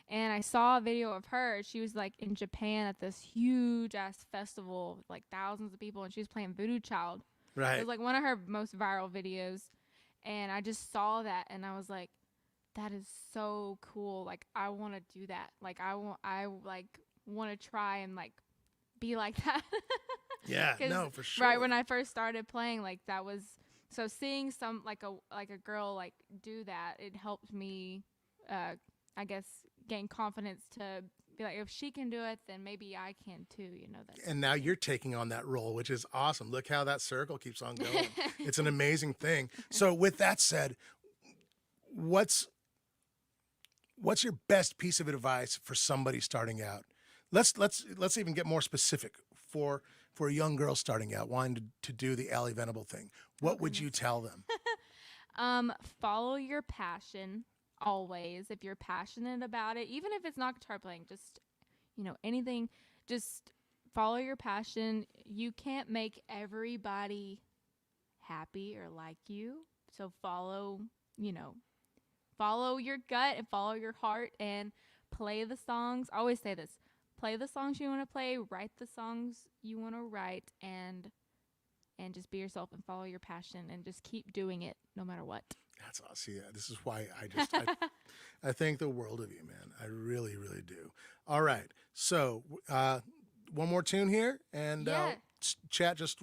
And I saw a video of her. She was like in Japan at this huge ass festival, like thousands of people, and she was playing Voodoo Child. It Right. was like one of her most viral videos. And I just saw that and I was like, that is so cool. Like I want to do that. Like I like want to try and like be like that. Yeah, 'Cause no, for sure. right when I first started playing, like that was so seeing some like a girl like do that, it helped me I guess gain confidence to be like, if she can do it, then maybe I can too, that. And now you're taking on that role, which is awesome. Look how that circle keeps on going. It's an amazing thing. So with that said, what's your best piece of advice for somebody starting out? Let's even get more specific for a young girl starting out wanting to do the ALLY VENABLE thing. What would you tell them? Follow your passion always. If you're passionate about it, even if it's not guitar playing, just anything, just follow your passion. You can't make everybody happy or like you. So follow your gut and follow your heart and play the songs. I always say this. Play the songs you want to play, write the songs you want to write, and just be yourself and follow your passion and just keep doing it no matter what. That's awesome. Yeah, this is why I thank the world of you, man. I really, really do. All right. So one more tune here and chat just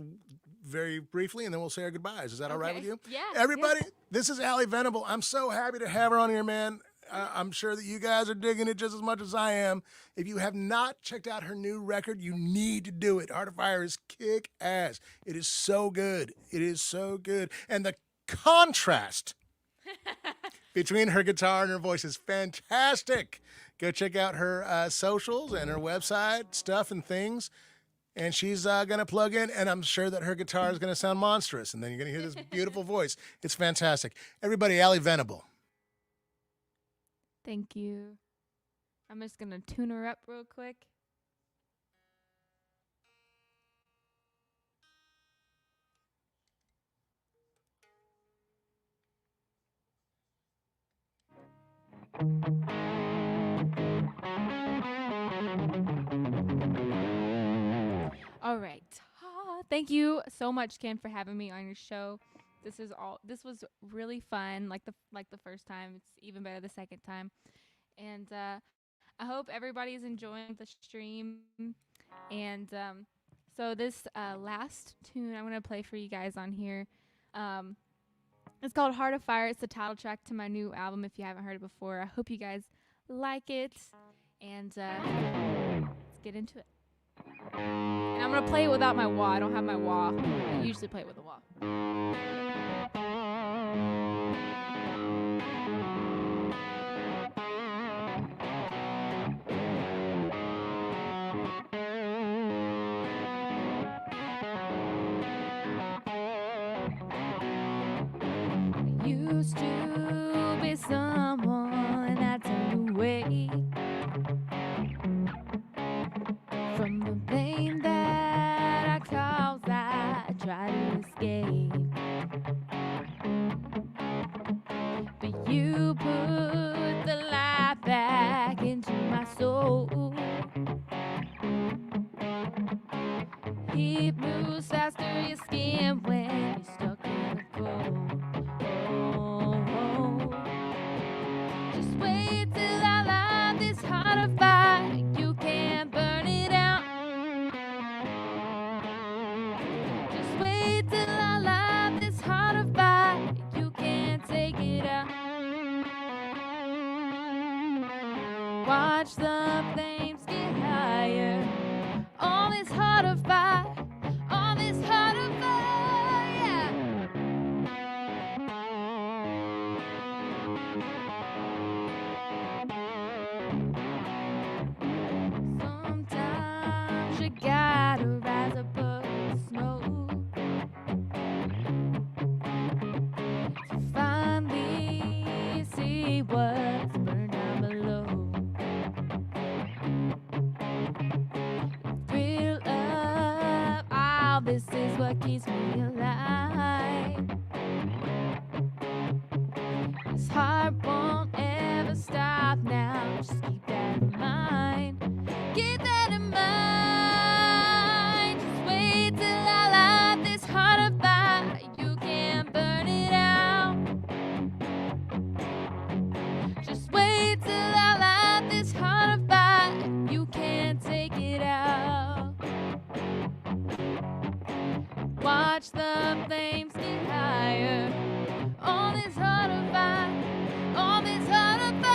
very briefly, and then we'll say our goodbyes. Is that all right with you? Yeah. Everybody, this is ALLY VENABLE. I'm so happy to have her on here, man. I'm sure that you guys are digging it just as much as I am. If you have not checked out her new record, you need to do it. Heart of Fire is kick ass. It is so good. It is so good. And the contrast between her guitar and her voice is fantastic. Go check out her socials and her website, stuff and things. And she's going to plug in, and I'm sure that her guitar is going to sound monstrous. And then you're going to hear this beautiful voice. It's fantastic. Everybody, ALLY VENABLE. Thank you. I'm just going to tune her up real quick. All right. Thank you so much, Ken, for having me on your show. This was really fun. Like the first time, it's even better the second time. And I hope everybody's enjoying the stream. And so this last tune I'm gonna play for you guys on here, it's called Heart of Fire. It's the title track to my new album. If you haven't heard it before, I hope you guys like it. And let's get into it. And I'm gonna play it without my wah. I don't have my wah. I usually play it with a wah. Used to be someone that turned away from the pain that I caused. I tried to escape, but you put the light back into my soul. Heat moves faster your skin when you're stuck in the cold. Just wait till I light this heart of fire. You can't burn it out. Just wait till I light this heart of fire. You can't take it out. Watch the flames get higher. On this heart of fire. On this heart of fire. Yeah. Sometimes you gotta rise above the smoke to finally see what's burned down below. The thrill This heart won't ever stop now. Just keep that in mind. Keep that in mind. Just wait till I light this heart on fire. You can't burn it out. Just wait till I light this heart on fire. You can't take it out. Watch the flames get higher. On this heart of fire. On this heart of fire.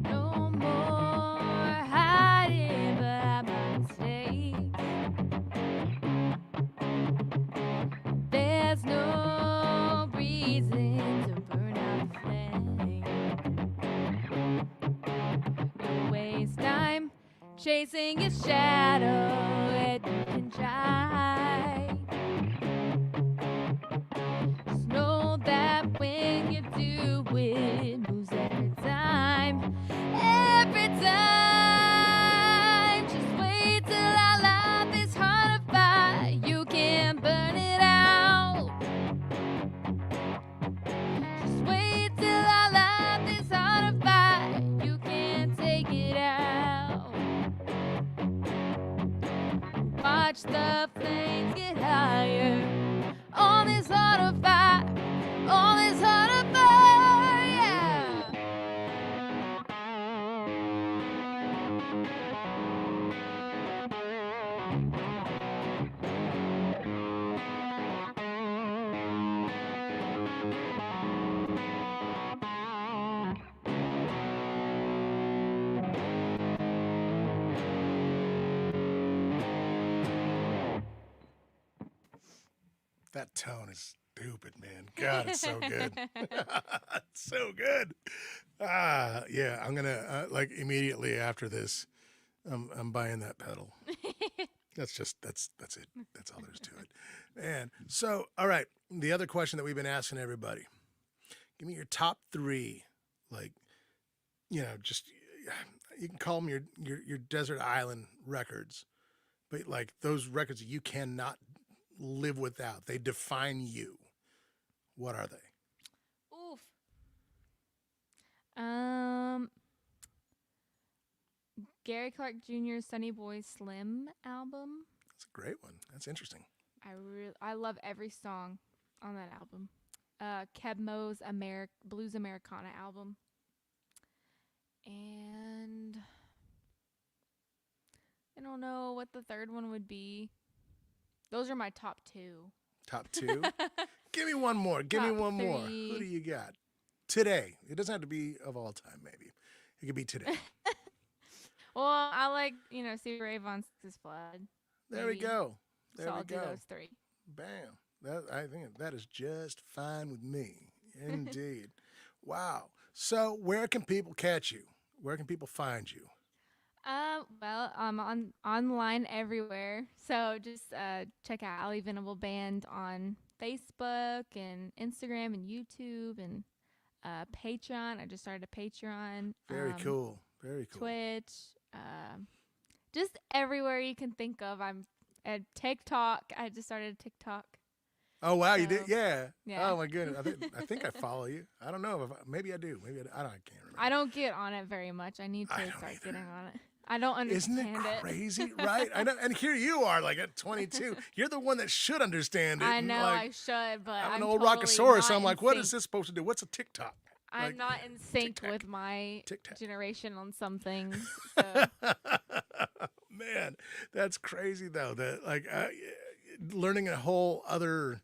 No more hiding behind my mistakes. There's no reason to burn out the flame. Don't waste time chasing your shadow, and you can try. Just know that when you do it, moves every time. Every time. Just wait till I light this heart on fire. You can't burn it out. Just wait till I light this heart on fire. You can't take it out. Watch the flames get higher. On this heart of fire. On this heart of fire. Yeah. That tone is stupid, man. God, it's so good. It's so good. Yeah, I'm gonna like immediately after this, I'm buying that pedal. That's it. That's all there is to it. Man. So, all right. The other question that we've been asking everybody: give me your top three, like, just you can call them your desert island records, but like those records that you cannot live without. They define you. What are they? Oof. Gary Clark Jr.'s Sunny Boy Slim album. That's a great one. That's interesting. I love every song on that album. Kebmo's Blues Americana album. And I don't know what the third one would be. Those are my top two. Top two? Give me one more. Give me one more. Who do you got? Today. It doesn't have to be of all time, maybe. It could be today. Well, I like, Stevie Ray Vaughan's Blood. There we go. There so we I'll go. do those three. Bam. I think that is just fine with me. Indeed. Wow. So where can people catch you? Where can people find you? Well, I'm online everywhere. So just check out ALLY VENABLE Band on Facebook and Instagram and YouTube and Patreon. I just started a Patreon. Very cool. Very cool. Twitch. Just everywhere you can think of. I'm at TikTok. I just started a TikTok. Oh wow, you did? Yeah. Yeah. Oh my goodness. I think I follow you. I don't know. Maybe I do. Maybe I can't remember. I don't get on it very much. I need to start getting on it. I don't understand Isn't it crazy? Right? I know. And here you are, like at 22. You're the one that should understand it. I know like, I should, but I'm an I'm old totally Rockosaurus. not I'm like, in what sync. is this supposed to do? What's a TikTok? I'm Like, not in sync tic-tac. with my Tic-tac. generation on some things. So. Man, that's crazy though. That like learning a whole other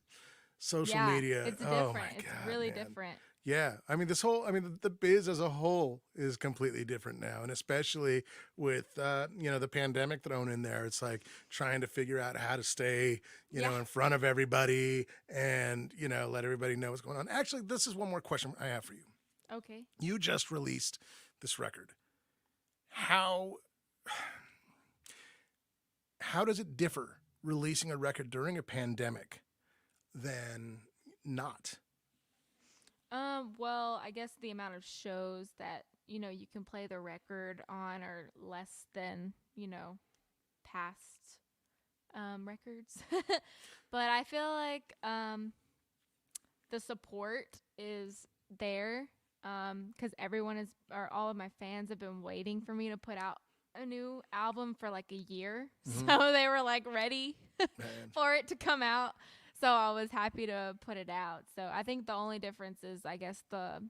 social media. It's Oh different. my It's God, really man. different. Yeah, I mean the biz as a whole is completely different now, and especially with the pandemic thrown in there, it's like trying to figure out how to stay Yeah. in front of everybody and let everybody know what's going on. Actually, this is one more question I have for you. Okay. You just released this record. How how does it differ releasing a record during a pandemic than not? Well, I guess the amount of shows that, you can play the record on are less than, past records. But I feel like the support is there, cuz everyone is or all of my fans have been waiting for me to put out a new album for like a year. Mhm. So they were like ready Man. for it to come out. So I was happy to put it out. So I think the only difference is, I guess, the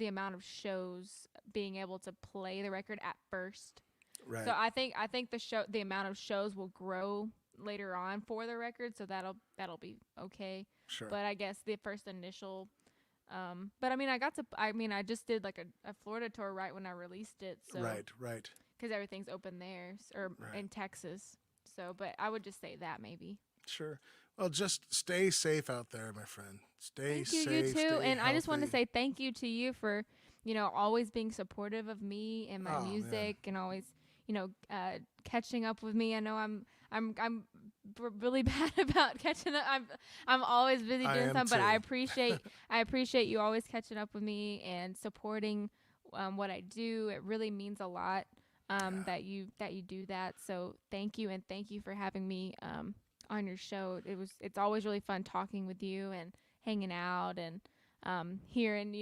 amount of shows being able to play the record at first. Right. So I think the amount of shows will grow later on for the record. So that'll be okay. Sure. But I guess the first initial. But I mean, I just did like a Florida tour right when I released it. So Right. because everything's open there or Right. in Texas. So, but I would just say that maybe. Sure. Well, just stay safe out there, my friend. Stay Thank you, safe. you too. Stay And I just want to healthy. say thank you to you for, always being supportive of me and my Oh, man. music, and always, catching up with me. I know I'm really bad about catching up. I'm always busy I doing am something, but I too. appreciate you always catching up with me and supporting what I do. It really means a lot that you do that. So thank you, and thank you for having me on your show. It's always really fun talking with you and hanging out and hearing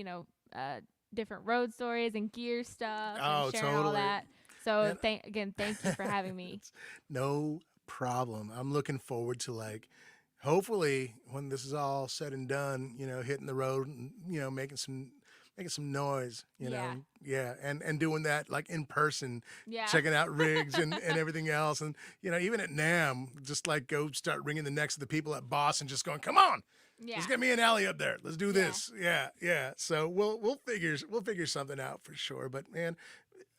different road stories and gear stuff and Oh, sharing all totally. that. So And thank you for having me. no problem. I'm looking forward to hopefully when this is all said and done, hitting the road and making some noise, Yeah. Yeah, and doing that like in person, Yeah. checking out rigs and everything else. And even at NAM, just like go start ringing the necks of the people at Boston, just going, come on. Yeah. Let's get me and Allie up there. Let's do Yeah. this. Yeah. So we'll figure something out for sure. But man,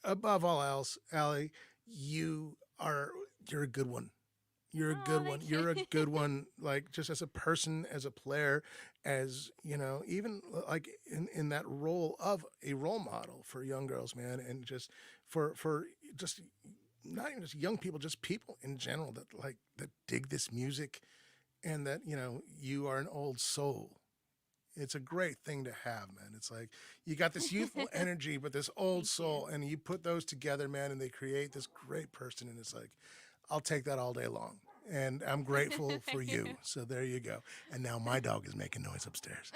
above all else, Allie, you're a good one. You're a Oh, good one. thank You're a you. good one. Like just as a person, as a player, as even like in that role of a role model for young girls, man, and just for just not even just young people, just people in general that dig this music, and that you are an old soul. It's a great thing to have, man. It's like you got this youthful energy, but this old Thank soul, and you put those together, man, and they create this great person. And it's like, I'll take that all day long. And I'm grateful for you. So there you go. And now my dog is making noise upstairs.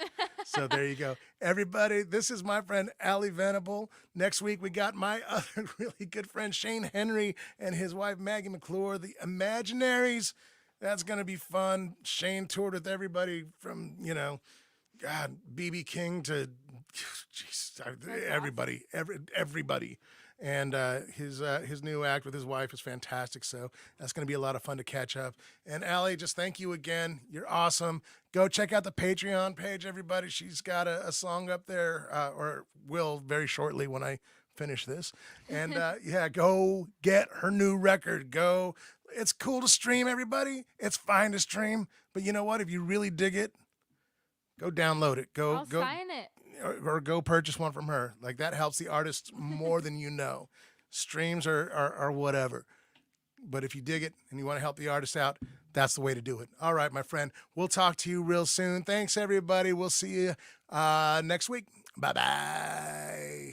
So there you go. Everybody, this is my friend ALLY VENABLE. Next week, we got my other really good friend Shane Henry and his wife Maggie McClure, the Imaginaries. That's going to be fun. Shane toured with everybody from, God, BB King to jeez, everybody, everybody. And his new act with his wife is fantastic. So that's going to be a lot of fun to catch up. And Allie, just thank you again. You're awesome. Go check out the Patreon page, everybody. She's got a song up there, or will very shortly when I finish this. And yeah, go get her new record. Go. It's cool to stream, everybody. It's fine to stream. But you know what? If you really dig it, go download it. I'll sign it. Or go purchase one from her. Like that helps the artist more than you know. Streams are whatever. But if you dig it and you want to help the artist out, that's the way to do it. All right, my friend. We'll talk to you real soon. Thanks, everybody. We'll see you next week. Bye-bye.